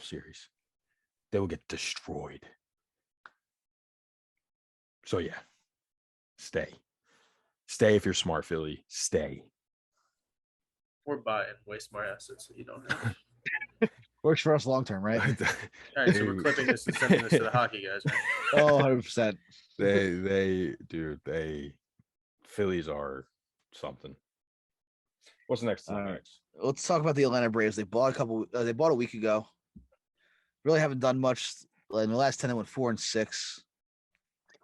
series. They will get destroyed. So yeah, stay if you're smart, Philly. Stay. We're buying way smart assets that you don't have. Works for us long term, right? All right, so we're clipping this and sending this to the hockey guys, right? Oh, 100%. Phillies are something. What's next? Let's talk about the Atlanta Braves. They bought a week ago. Really haven't done much. In the last 10, they went 4-6,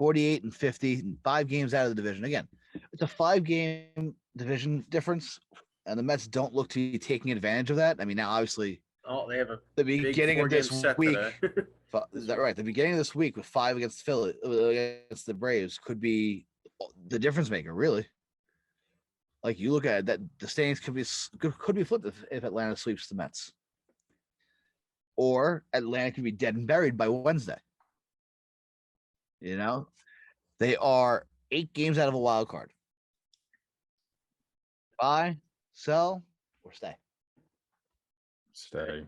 48-50, and 5 games out of the division. Again, it's a 5-game division difference, and the Mets don't look to be taking advantage of that. I mean, now obviously, they have the beginning of this week. Right, the beginning of this week with 5 against the Braves could be the difference maker, really. Like, you look at it, that the standings could be flipped if Atlanta sweeps the Mets, or Atlanta could be dead and buried by Wednesday. They are 8 games out of a wild card. Buy, sell, or stay. Stay.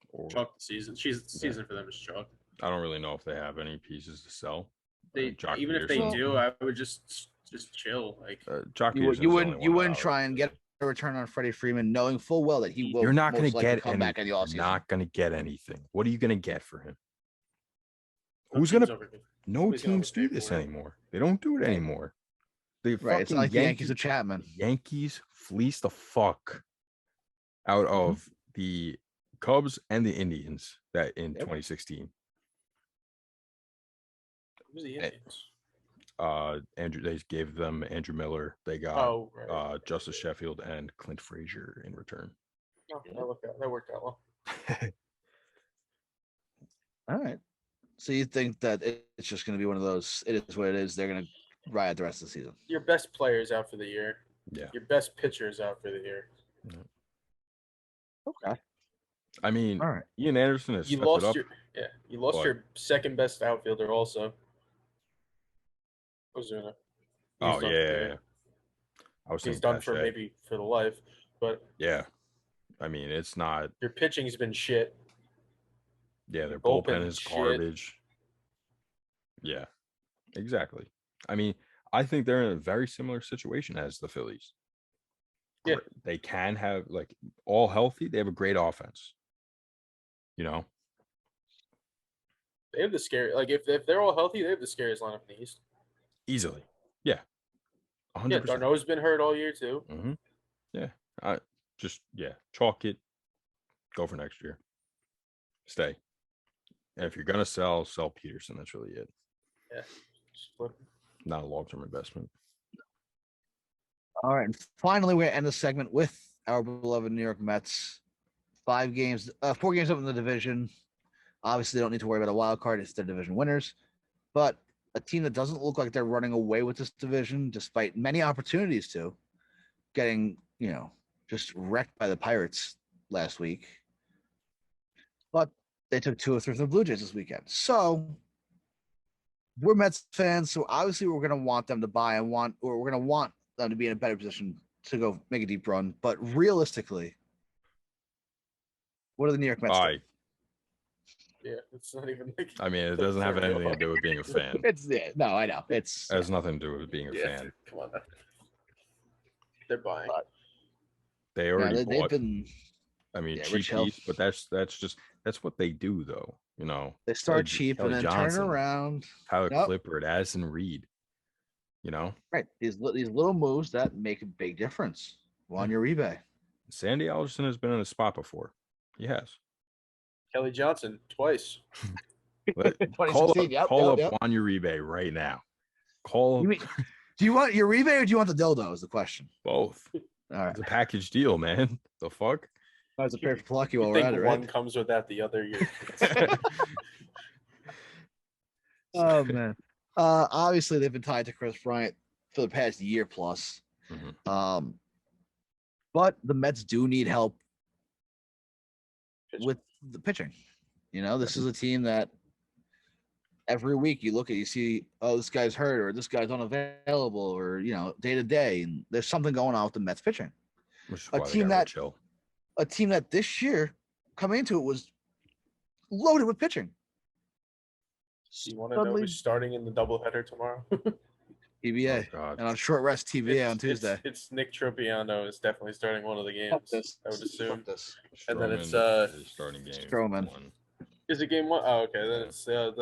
Or chalk the season. Season for them is chalk. I don't really know if they have any pieces to sell. Even if they do, I would just chill. Like you wouldn't try and get a return on Freddie Freeman, knowing full well that he will. You're not going to get come back in the offseason. Not going to get anything. What are you going to get for him? Who's going to? No teams do this anymore. They don't do it anymore. It's not like the Yankees of Chapman. Yankees fleeced the fuck out of the Cubs and the Indians in 2016. Who's the Indians? They gave them Andrew Miller. They got Justice Sheffield and Clint Frazier in return. Oh, that worked out well. All right. So you think that it's just going to be one of those? It is what it is. They're going to ride the rest of the season. Your best player is out for the year. Yeah. Your best pitcher is out for the year. Yeah. Okay. I mean, all right. Ian Anderson has you lost your second best outfielder also. Ozuna. He's done for maybe for the life, but yeah. I mean, it's not. Your pitching's been shit. Yeah, their bullpen is garbage. Yeah, exactly. I mean, I think they're in a very similar situation as the Phillies. Yeah, they can have all healthy. They have a great offense. They have the scary. If they're all healthy, they have the scariest lineup in the East. Easily, yeah. 100%. Yeah, Darno's been hurt all year too. Mm-hmm. Yeah, chalk it. Go for next year. Stay. And if you're gonna sell Peterson. That's really it. Yeah, not a long-term investment. All right, and finally, we're gonna end the segment with our beloved New York Mets. 4 games up in the division. Obviously, they don't need to worry about a wild card. It's their division winners, but a team that doesn't look like they're running away with this division, despite many opportunities to, getting just wrecked by the Pirates last week. But they took 2 of 3 from the Blue Jays this weekend. So we're Mets fans, so obviously we're going to want them to buy we're going to want them to be in a better position to go make a deep run. But realistically, what are the New York Mets doing? Yeah, it's not even I mean, it doesn't have anything to do with being a fan. No, I know. It has nothing to do with being a fan. Come on, they're buying. They already bought. They've been. I mean, cheap, but that's what they do, though. They start cheap and then turn around. Tyler Clippard, Addison Reed. Right. These little moves that make a big difference. Juan Uribe. Sandy Alderson has been in the spot before. He has. Kelly Johnson twice. Call up Juan Uribe right now. Call him. Do you want Uribe or do you want the dildo? Is the question. Both. All right. It's a package deal, man. The fuck? That's a pair for Plucky while we're at it, right? One comes without the other. Oh man. Obviously they've been tied to Chris Bryant for the past year plus. But the Mets do need help with the pitching. You know, this is a team that every week you look at, you see, oh, this guy's hurt or this guy's unavailable or, you know, day to day. And there's something going on with the Mets pitching. A team that this year coming into it was loaded with pitching. Do you want to know who's starting in the doubleheader tomorrow? TVA. And on short rest TVA on Tuesday. It's Nick Tropiano is definitely starting one of the games. I would assume. And then it's starting game. Stroman. Is it game one? Oh, okay. Then it's they have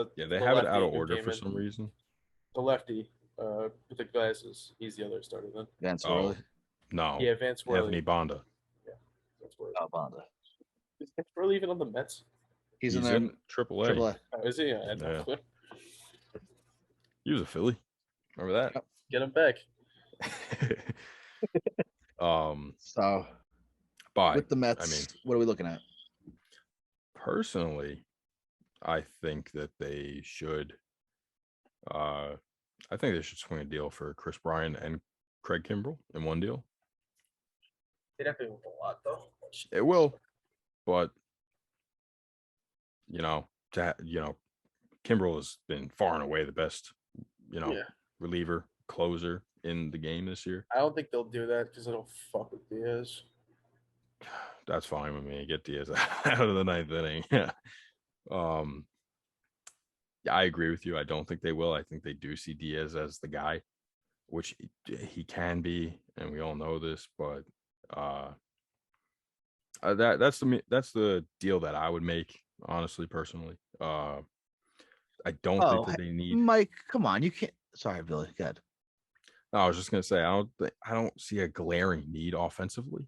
it out of order for some reason. The lefty with the glasses. He's the other starter then. Vance Worley. No. Yeah, Vance Worley. Anthony Bonda. Yeah, Vance Worley. Oh, Bonda. Is Vance Worley even on the Mets? He's in there. AAA. Oh, is he? I had no clue. He was a Philly. Remember that? Yep. Get him back. So, with the Mets, I mean, what are we looking at? Personally, I think that they should. I think they should swing a deal for Chris Bryant and Craig Kimbrell in one deal. They'd have to move a lot, though. It will, but Kimbrell has been far and away the best, reliever, closer in the game this year. I don't think they'll do that because it'll fuck with Diaz. That's fine with me. Get Diaz out of the ninth inning. Yeah. I agree with you. I don't think they will. I think they do see Diaz as the guy, which he can be, and we all know this. But that's the deal that I would make, honestly, personally. I don't think that they need Mike. Come on, you can't. Sorry, Billy. Good. No, I was just gonna say I don't see a glaring need offensively.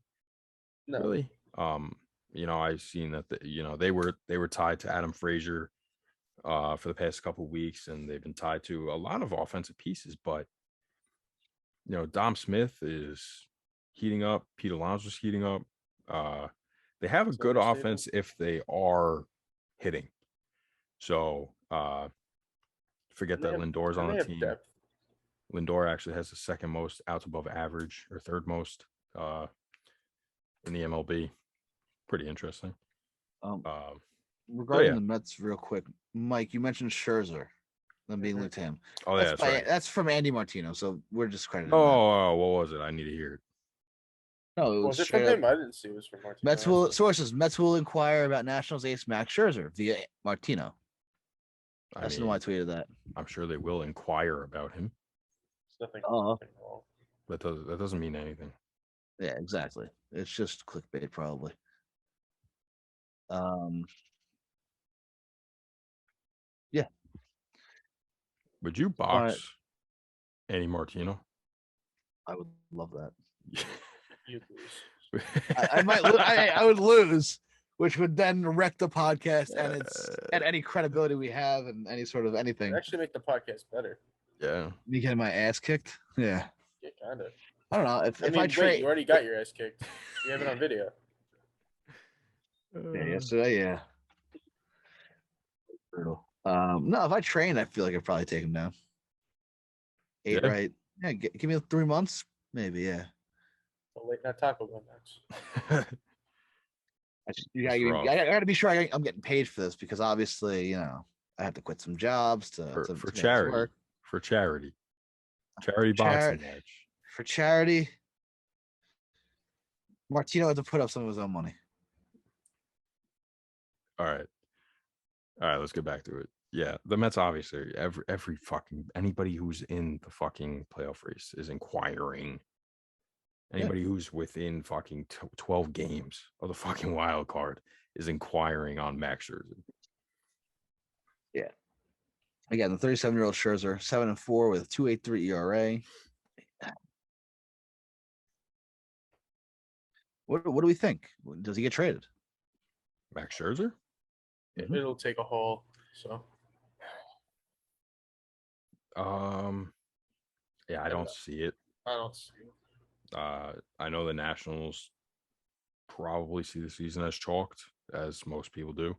No. Really. I've seen that they were tied to Adam Frazier for the past couple of weeks, and they've been tied to a lot of offensive pieces. But Dom Smith is heating up. Pete Alonso's heating up. They have a good offense if they are hitting. So forget that Lindor's on the team. Depth. Lindor actually has the second most outs above average or third most in the MLB. Pretty interesting. Regarding the Mets, real quick, Mike, you mentioned Scherzer, them being linked to him. Oh, that's right. That's from Andy Martino, so we're just crediting. Oh, what was it? I need to hear it. No, was it from him? I didn't see it was from Martino. Mets will inquire about Nationals ace Max Scherzer via Martino. That's why I tweeted that. I'm sure they will inquire about him. Nothing wrong. That doesn't mean anything. Yeah, exactly. It's just clickbait, probably. Yeah. Would you box Andy Martino? I would love that. You'd lose. I might. I would lose, which would then wreck the podcast and any credibility we have and any sort of anything. It'd actually make the podcast better. Yeah. Me getting my ass kicked. Yeah. Yeah, kind of. I don't know if I trade. You already got your ass kicked. You have it on video. Yeah, yesterday. Yeah. Brutal. No, if I train, I feel like I'd probably take him down. 8, right? Yeah, give me 3 months, maybe. Yeah. Well, late night taco go next. I got to be sure I'm getting paid for this because obviously, I have to quit some jobs for charity. Work. For charity. Charity boxing match. For charity. Martino had to put up some of his own money. All right, let's get back to it. Yeah, the Mets obviously every fucking anybody who's in the fucking playoff race is inquiring. Anybody who's within fucking 12 games of the fucking wild card is inquiring on Max Scherzer. Yeah. Again, the 37-year-old Scherzer, 7-4 with 2.83 ERA. What do we think? Does he get traded? Max Scherzer? It'll take a haul. So. Yeah, I don't see it. I don't see it. I know the Nationals probably see the season as chalked, as most people do.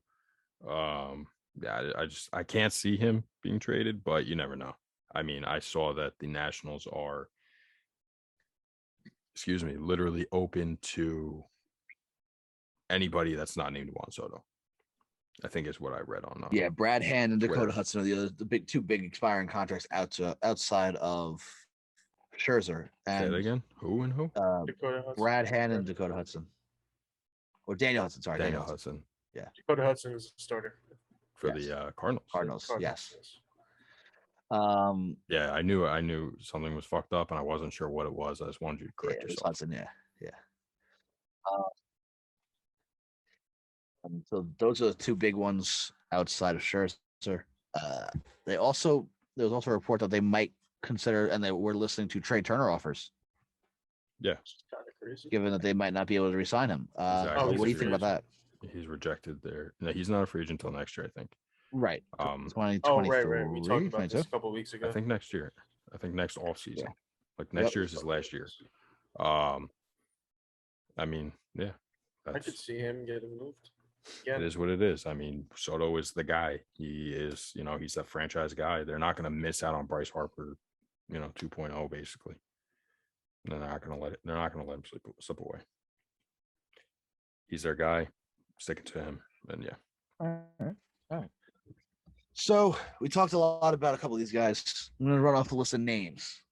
Yeah, I can't see him being traded, but you never know. I mean, I saw that the Nationals are excuse me, literally open to anybody that's not named Juan Soto. I think is what I read on. Yeah, Brad Hand and Dakota Twitter. Hudson are the two big expiring contracts outside of Scherzer. Say And it again. Who and who? Dakota Hudson. Brad Hand and Dakota Hudson. Or Daniel Hudson, sorry. Daniel Hudson. Yeah. Dakota Hudson is a starter. For the Cardinals. Cardinals, yes. Yeah, I knew something was fucked up and I wasn't sure what it was. I just wanted you to correct yourself. Hudson, yeah. So those are the two big ones outside of Scherzer. There was also a report that they might consider, and they were listening to Trey Turner offers. Yeah. Kind of crazy. Given that they might not be able to resign him. Exactly. What do you think about that? He's rejected there. No, he's not a free agent until next year, I think. Right. 2023. Oh, right. We talked about this a couple weeks ago. I think next year. I think next off season. Yeah. Like next year is his last year. I mean, yeah. I could see him getting moved. It is what it is. I mean, Soto is the guy. He is, he's that franchise guy. They're not going to miss out on Bryce Harper, 2.0 basically. They're not going to let him slip away. He's their guy. Sticking to him, and yeah. All right. So we talked a lot about a couple of these guys. I'm going to run off the list of names.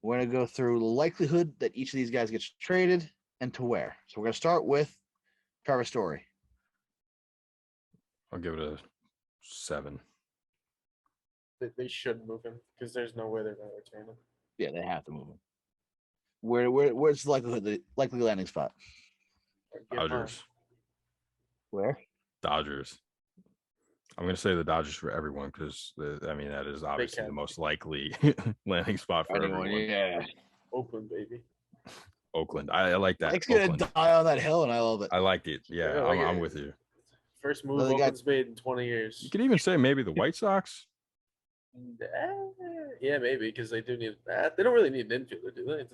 We're going to go through the likelihood that each of these guys gets traded and to where. So we're going to start with Trevor Story. I'll give it a 7. They should move him because there's no way they're going to retain him. Yeah, they have to move him. Where's the likely landing spot? Dodgers. Where? Dodgers. I'm going to say the Dodgers for everyone because, that is obviously the most likely landing spot for everyone. Yeah. Oakland, baby. Oakland. I like that. Mike's going to die on that hill, and I love it. I like it. Yeah, I'm with you. First move Oakland's made in 20 years. You could even say maybe the White Sox. Yeah, maybe because they do need that. They don't really need an infielder, do they?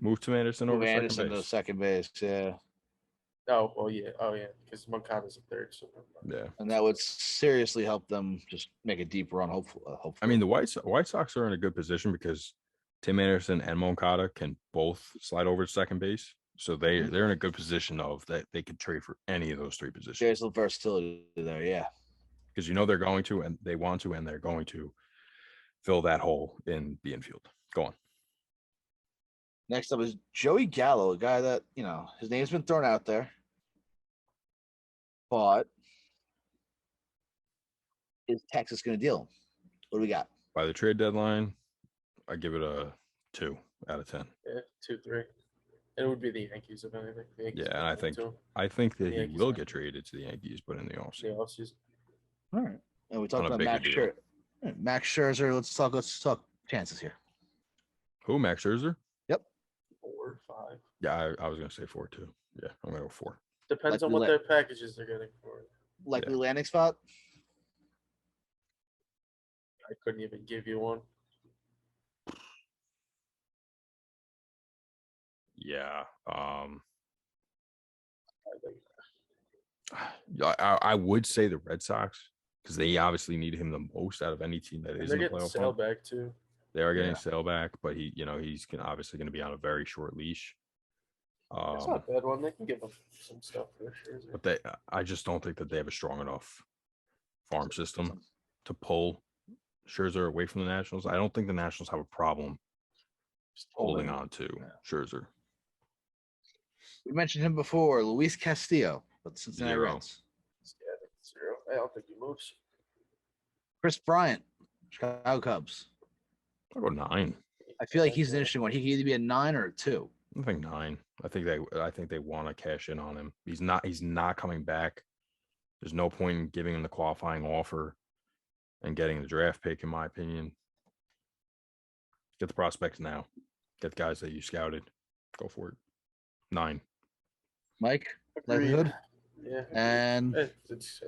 Move to Anderson over second base. Yeah. Oh, well, yeah. Oh, yeah. Because Moncada's a third. So yeah. And that would seriously help them just make a deep run. Hopefully. I mean, the White Sox are in a good position because Tim Anderson and Moncada can both slide over to second base. So they're in a good position of that they could trade for any of those three positions. There's a versatility there, yeah. Because they're going to, and they want to, and they're going to fill that hole in the infield. Go on. Next up is Joey Gallo, a guy that, his name's been thrown out there. But is Texas going to deal him? What do we got? By the trade deadline, I give it a 2 out of 10. Yeah, 2, 3. It would be the Yankees, if anything. Yeah, and I think that he will get traded to the Yankees, but in the offseason. All right. And we talked about Max Scherzer. Max Scherzer. Let's talk chances here. Who? Max Scherzer? Yep. 4, 5. Yeah, I was gonna say 4 too. Yeah, I'm gonna go 4. Depends on what their packages they're getting for it. Likely landing spot. I couldn't even give you one. Yeah. I would say the Red Sox because they obviously need him the most out of any team that is in the playoff. Sale back too. They are getting Sale back, but he's obviously going to be on a very short leash. It's not a bad one. They can give him some stuff for sure. But I just don't think that they have a strong enough farm system to pull Scherzer away from the Nationals. I don't think the Nationals have a problem holding on to Scherzer. We mentioned him before, Luis Castillo, but Cincinnati 0. Reds. Yeah, 0. I don't think he moves. Chris Bryant, Chicago Cubs. I'll go 9. I feel like he's an interesting one. He could either be a 9 or a 2. I think 9. I think they want to cash in on him. He's not coming back. There's no point in giving him the qualifying offer and getting the draft pick, in my opinion. Get the prospects now. Get the guys that you scouted. Go for it. 9. Mike, likelihood? Yeah. And it's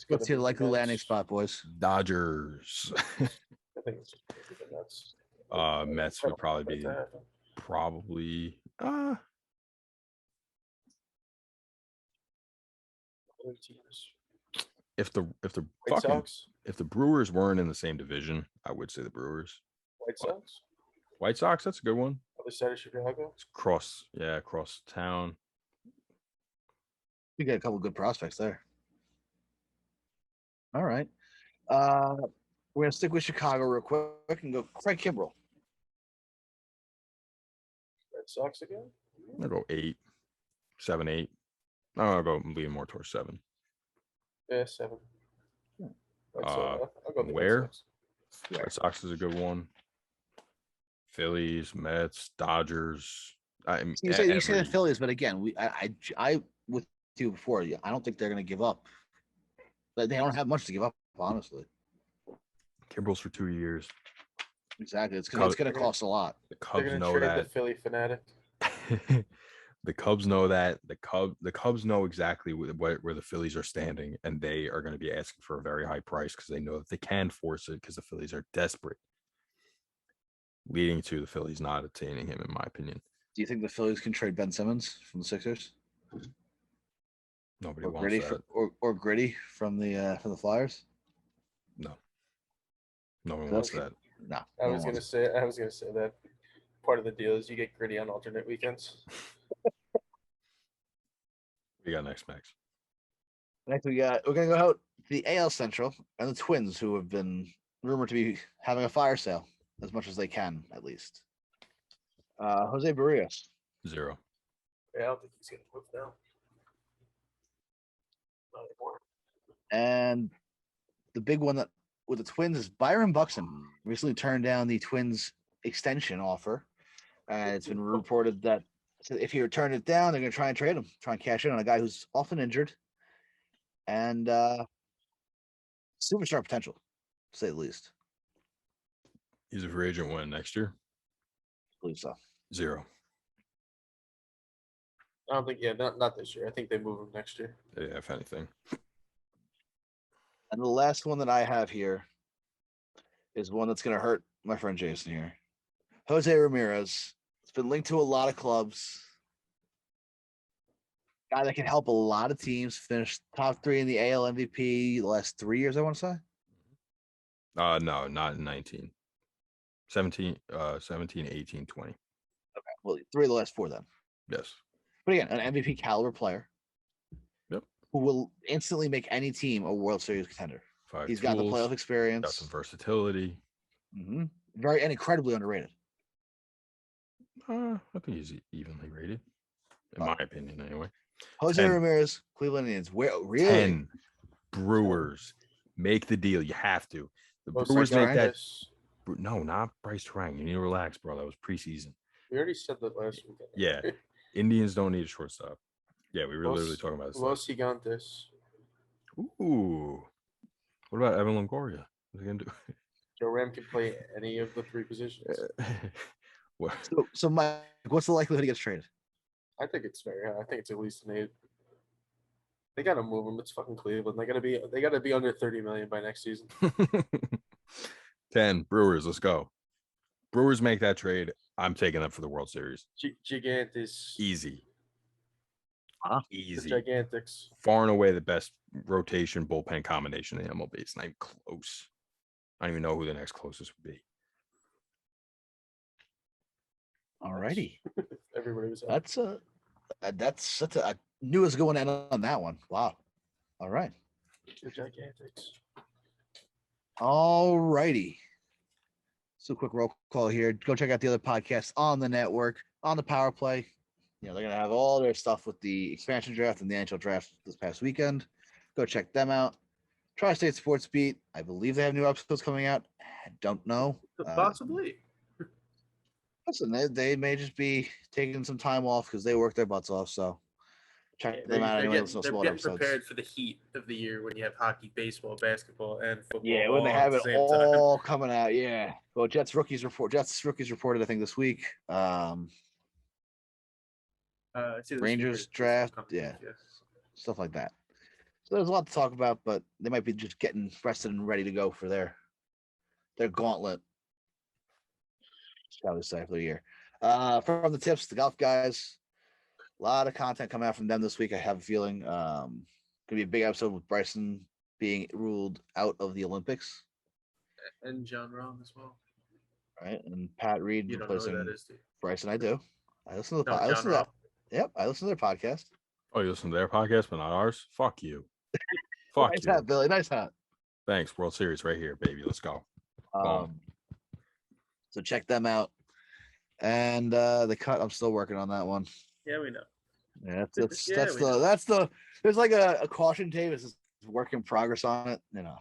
let's see the likely landing spot, boys. Dodgers. I think it's just nuts. Mets would probably be if the Brewers weren't in the same division, I would say the Brewers. White Sox. White Sox, that's a good one. Other side of Chicago. It's across town. We got a couple good prospects there. All right. We're gonna stick with Chicago real quick and go Craig Kimbrell. Red Sox again. I'll go 8, 7, 8. I'll go lean more towards 7. Yeah, 7. I'll go the where? Red Sox. Red Sox is a good one. Phillies, Mets, Dodgers. You say the Phillies, but again, I with you before. I don't think they're going to give up. But they don't have much to give up, honestly. Kimbrel's for 2 years. Exactly, it's going to cost a lot. The Cubs know that. The Philly fanatic. The Cubs know that. The Cubs know exactly where the Phillies are standing, and they are going to be asking for a very high price because they know that they can force it because the Phillies are desperate, leading to the Phillies not attaining him, in my opinion. Do you think the Phillies can trade Ben Simmons from the Sixers? Nobody or wants Gritty that. Or Gritty from the Flyers? No. No one wants that. No. I was gonna say that part of the deal is you get Gritty on alternate weekends. We got next, Max. Next we're gonna go out to the AL Central and the Twins, who have been rumored to be having a fire sale as much as they can, at least. Jose Barrios. 0. Yeah, I don't think he's gonna move now. Not anymore. And the big one that with the Twins is Byron Buxton recently turned down the Twins extension offer. And it's been reported that if he returned it down, they're going to try and trade him, try and cash in on a guy who's often injured and superstar potential, to say the least. He's a free agent when next year? I believe so. 0. I don't think, not this year. I think they move him next year. Yeah, if anything. And the last one that I have here is one that's going to hurt my friend Jason here. Jose Ramirez. It's been linked to a lot of clubs. Guy that can help a lot of teams. Finished top 3 in the AL MVP the last 3 years, I want to say. No, not in 19. 17, 18, 20. Okay, well, 3 of the last 4 then. Yes. But again, an MVP caliber player. Yep. Who will instantly make any team a World Series contender. 5 He's tools, got the playoff experience. got some versatility. Mm-hmm. Very and incredibly underrated. I think he's evenly rated, in my opinion, anyway. Jose 10. Ramirez, Cleveland Indians. Where really? 10 Brewers make the deal. You have to. The Brewers make that. No, not Bryce Terang. You need to relax, bro. That was preseason. We already said that last week. Yeah, Indians don't need a shortstop. Yeah, we were literally talking about this. Los Gigantes. Ooh, what about Evan Longoria? What's he gonna do? Joe Ram can play any of the 3 positions. What? So Mike, what's the likelihood he gets traded? I think it's very high. I think it's at least an 8. They gotta move him. It's fucking Cleveland. They gotta be under 30 million by next season. 10 Brewers. Let's go. Brewers make that trade. I'm taking them for the World Series. Gigantes. Easy. Easy. The Gigantics. Far and away the best rotation bullpen combination in MLB. It's not even close. I don't even know who the next closest would be. All righty. Everybody was. That's I knew it was going to end on that one. Wow. All right. The Gigantics. All righty. So quick roll call here. Go check out the other podcasts on the network, on the Power Play. They're going to have all their stuff with the expansion draft and the NHL draft this past weekend. Go check them out. Tri-State Sports Beat. I believe they have new episodes coming out. I don't know. Possibly. Listen, they may just be taking some time off because they work their butts off. So check them out anyway. They're getting prepared for the heat of the year when you have hockey, baseball, basketball, and football. Yeah, when they have it all coming out. Yeah. Well, Jets rookies reported, I think, this week. Rangers draft. Yeah. Yes. Stuff like that. So there's a lot to talk about, but they might be just getting rested and ready to go for their gauntlet. Shall we say for the year? From the tips, the golf guys, a lot of content coming out from them this week. I have a feeling gonna be a big episode with Bryson being ruled out of the Olympics, and John Rahm as well. Right, and Pat Reed You don't know who replacing that is, dude. Bryson. I do. I listen to the. No, I John listen to Roth. that. Yep, I listen to their podcast. Oh, you listen to their podcast, but not ours? Fuck you. Fuck Nice you. hat, Billy. Nice hat. Thanks. World Series right here, baby. Let's go. So check them out. And the cut, I'm still working on that one. Yeah, we know. Yeah, that's the there's like a caution tape. It's just work in progress on it, you know.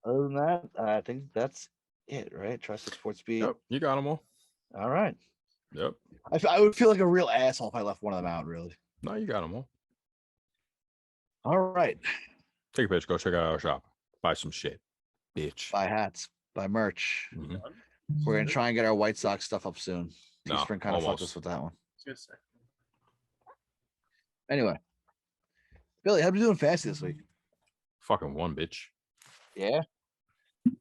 Other than that, I think that's it, right? Trusted Sports Beat. Yep, you got them all. All right. Yep. I would feel like a real asshole if I left one of them out, really. No, you got them all. All right. Take a pitch. Go check out our shop. Buy some shit, bitch. Buy hats. Buy merch. Mm-hmm. We're gonna try and get our White Sox stuff up soon. No, Teespring kind of fucked us with that one. Anyway, Billy, how are you doing fantasy this week? Fucking one, bitch. Yeah.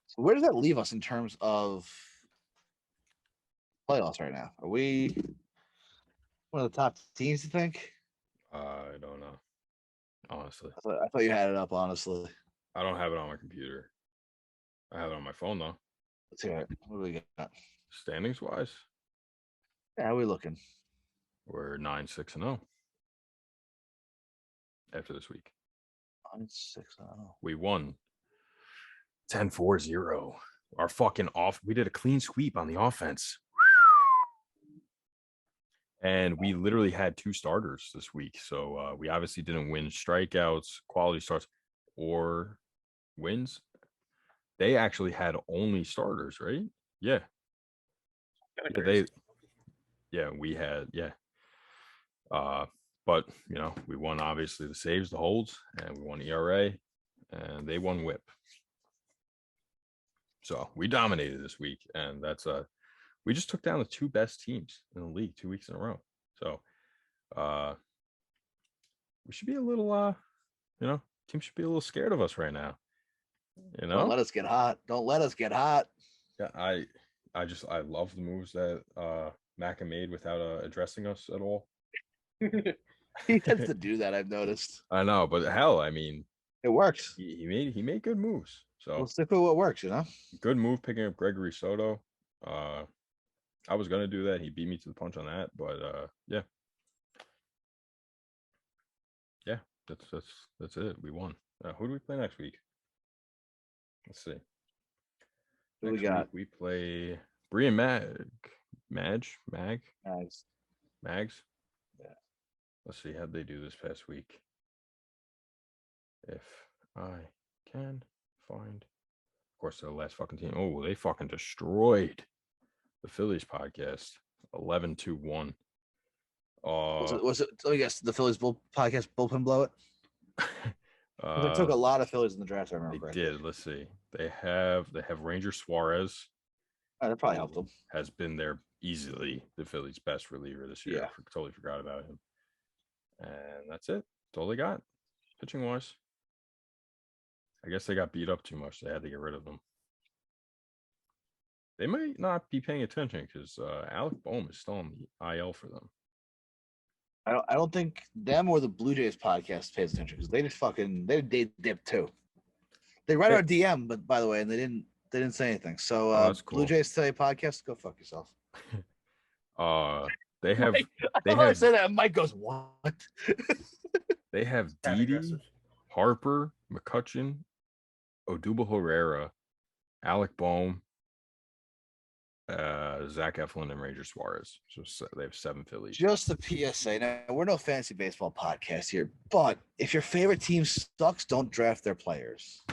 So where does that leave us in terms of playoffs right now? Are we one of the top teams, you think? I don't know. Honestly, I thought you had it up. Honestly, I don't have it on my computer. I have it on my phone though. Let's hear it. What do we got? Standings wise, how are we looking? We're 9-6-0 after this week. 9-6-0. We won 10-4-0. Our fucking off. We did a clean sweep on the offense. And we literally had 2 starters this week. So we obviously didn't win strikeouts, quality starts, or wins. They actually had only starters, right? Yeah. We had, but you know, we won obviously the saves, the holds, and we won ERA, and they won WHIP. So we dominated this week, and that's we just took down the 2 best teams in the league 2 weeks in a row. So we should be a little team should be a little scared of us right now. You know, don't let us get hot. Don't let us get hot. Yeah, I love the moves that Macca made without addressing us at all. He tends to do that, I've noticed. I know, but hell, I mean, it works. He made good moves. So we'll stick with what works, you know. Good move picking up Gregory Soto. I was gonna do that. He beat me to the punch on that, but yeah, that's it. We won. Who do we play next week? Let's see. Who we got? We play Bree and Mags. Yeah. Let's see how'd they do this past week. If I can find, of course, their last fucking team. Oh, they fucking destroyed the Phillies podcast 11-1. Was it? I guess the Phillies podcast bullpen blow it. They took a lot of Phillies in the draft. I remember. They did. Let's see. They have Ranger Suarez. That probably helped them. Has been easily the Phillies' best reliever this year. Yeah. Totally forgot about him. And that's it. That's all they got, pitching wise. I guess they got beat up too much. They had to get rid of them. They might not be paying attention because Alec Boehm is still on the IL for them. I don't think them or the Blue Jays podcast pays attention because they just they dip too. They write our DM, but by the way, and they didn't say anything. So that's cool. Blue Jays tell you podcast, go fuck yourself. They have. I said that. Mike goes, what? They have Didi, Harper, McCutchen, Odubel Herrera, Alec Boehm, Zach Eflin, and Ranger Suarez. So they have 7 Phillies. Just the PSA. Now, we're no fantasy baseball podcast here, but if your favorite team sucks, don't draft their players.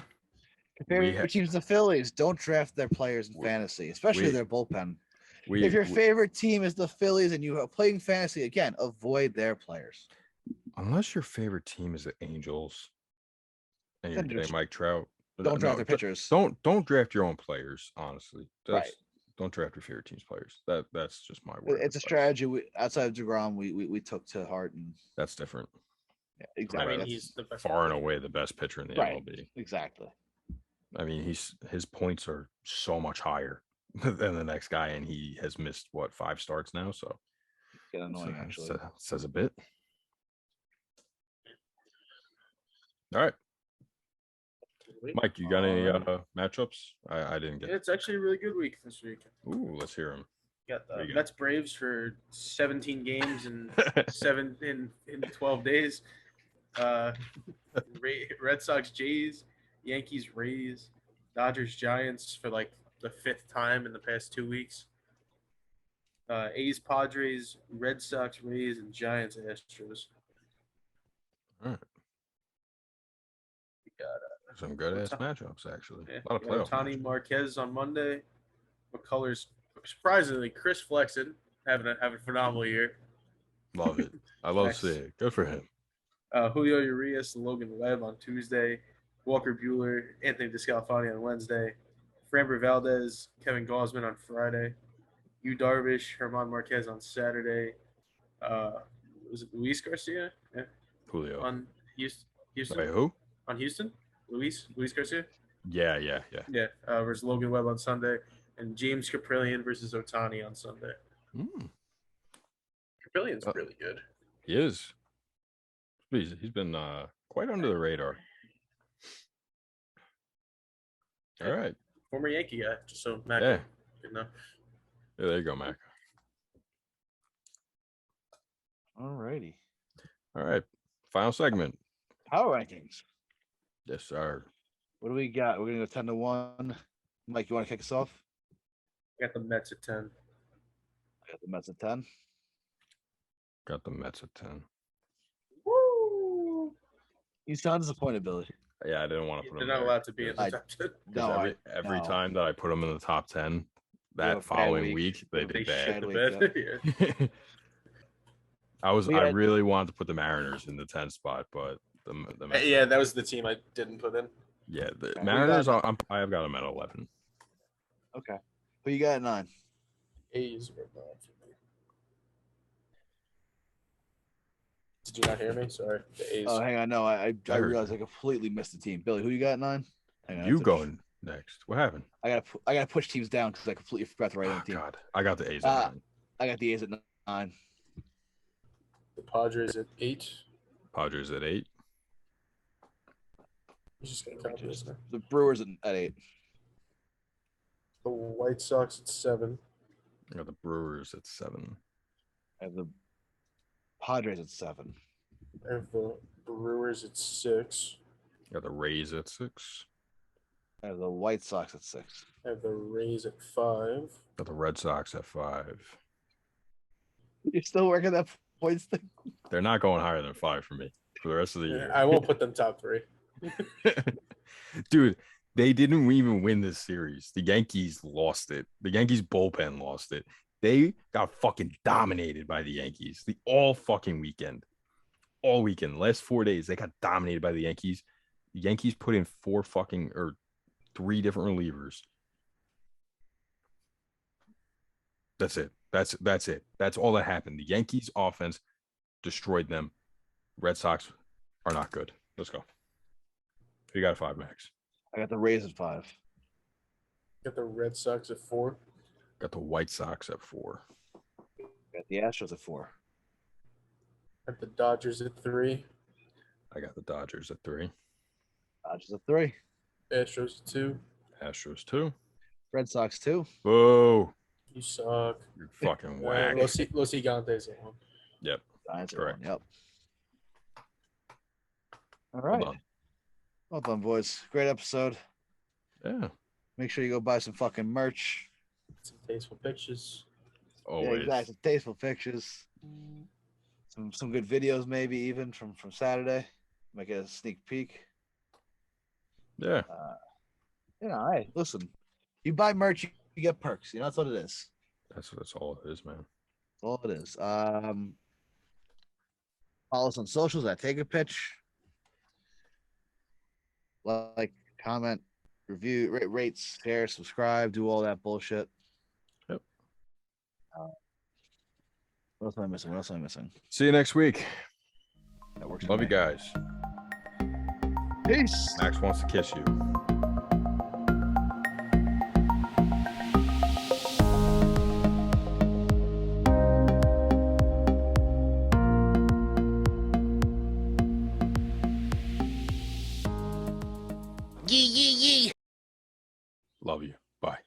If your favorite team's the Phillies, don't draft their players in fantasy, especially their bullpen. If your favorite team is the Phillies and you are playing fantasy, again, avoid their players. Unless your favorite team is the Angels and you're getting Mike Trout. Don't draft their pitchers. Don't draft your own players, honestly. Right. Don't draft your favorite team's players. That's just my word. It's a strategy outside of DeGrom we took to heart, and that's different. Yeah, exactly. I mean, he's the far and away the best pitcher in the MLB. Exactly. I mean, his points are so much higher than the next guy, and he has missed 5 starts now. So get annoying, actually. Says a bit. All right. Mike, you got any matchups? I didn't get. Yeah, it's actually a really good week this week. Ooh, let's hear them. Got the Mets Braves for 17 games and 12 days. Red Sox Jays, Yankees Rays, Dodgers Giants for like the 5th time in the past 2 weeks. A's Padres, Red Sox Rays, and Giants Astros. All right. We got some good ass matchups actually. Yeah, a lot of playoff. Tony Marquez on Monday. McCullers surprisingly Chris Flexen having a phenomenal year. Love it. I love seeing it. Good for him. Julio Urias and Logan Webb on Tuesday. Walker Buehler, Anthony DeScalfani on Wednesday. Framber Valdez, Kevin Gausman on Friday. Yu Darvish, Herman Marquez on Saturday. Was it Luis Garcia? Yeah. Julio. On Houston. Wait, who? On Houston? Luis Garcia? Yeah. Yeah. Versus Logan Webb on Sunday. And James Caprillion versus Ohtani on Sunday. Caprilion's really good. He is. He's been quite under the radar. All right. Former Yankee guy, just so Mac. Yeah. Good enough. Yeah, there you go, Mac. All righty. All right. Final segment. Power rankings. Yes, sir. What do we got? We're gonna go 10-1. Mike, you want to kick us off? I got the Mets at 10. I got the Mets at 10. Got the Mets at 10. Woo! You sound disappointed, Billy. Yeah, I didn't want to put They're them not there. allowed to be in the top 10. No, every time that I put them in the top 10, that following week they did bad. Yeah. I really wanted to put the Mariners in the 10th spot, but the Mets, yeah, that was the team I didn't put in. Yeah, the Mariners. I have got them at 11. Okay, who you got at 9? A's are bad for me. Did you not hear me? Sorry, the A's. Oh, hang on. No, I realized I completely missed the team. Billy, who you got at 9? Hang on, you going next? What happened? I gotta push teams down because I completely forgot to write on the team. God, I got the A's at 9. I got the A's at 9. The Padres at 8. Padres at 8. He's just gonna count this now. The Brewers at 8. The White Sox at 7. I got the Brewers at 7. I have the Padres at 7. I have the Brewers at 6. I got the Rays at 6. I have the White Sox at 6. I have the Rays at 5. Got the Red Sox at 5. You're still working that points thing? They're not going higher than 5 for me for the rest of the year. I won't put them top 3. Dude, they didn't even win this series. The Yankees lost it. The Yankees bullpen lost it. They got fucking dominated by the Yankees all fucking weekend. All weekend. Last 4 days, they got dominated by the Yankees. The Yankees put in 3 different relievers. That's it. That's it. That's all that happened. The Yankees offense destroyed them. Red Sox are not good. Let's go. You got 5, Max. I got the Rays at 5. Got the Red Sox at 4. Got the White Sox at 4. Got the Astros at 4. Got the Dodgers at 3. I got the Dodgers at 3. Dodgers at 3. Astros at 2. Astros 2. Red Sox 2. Whoa. You suck. You're fucking whack. Los Gigantes at 1. Yep. Giants correct. Yep. All right. Well done, boys. Great episode. Yeah. Make sure you go buy some fucking merch. Some tasteful pictures. Always. Yeah, exactly. Tasteful pictures. Some good videos, maybe even from Saturday. Might get a sneak peek. Yeah. Hey, listen. You buy merch, you get perks. That's what it is. That's all it is, man. That's all it is. Follow us on socials at Take a Pitch. Like, comment, review, rate, share, subscribe, do all that bullshit. Yep. What else am I missing? See you next week. That works. Love you guys. Peace. Max wants to kiss you. Yeah. Love you. Bye.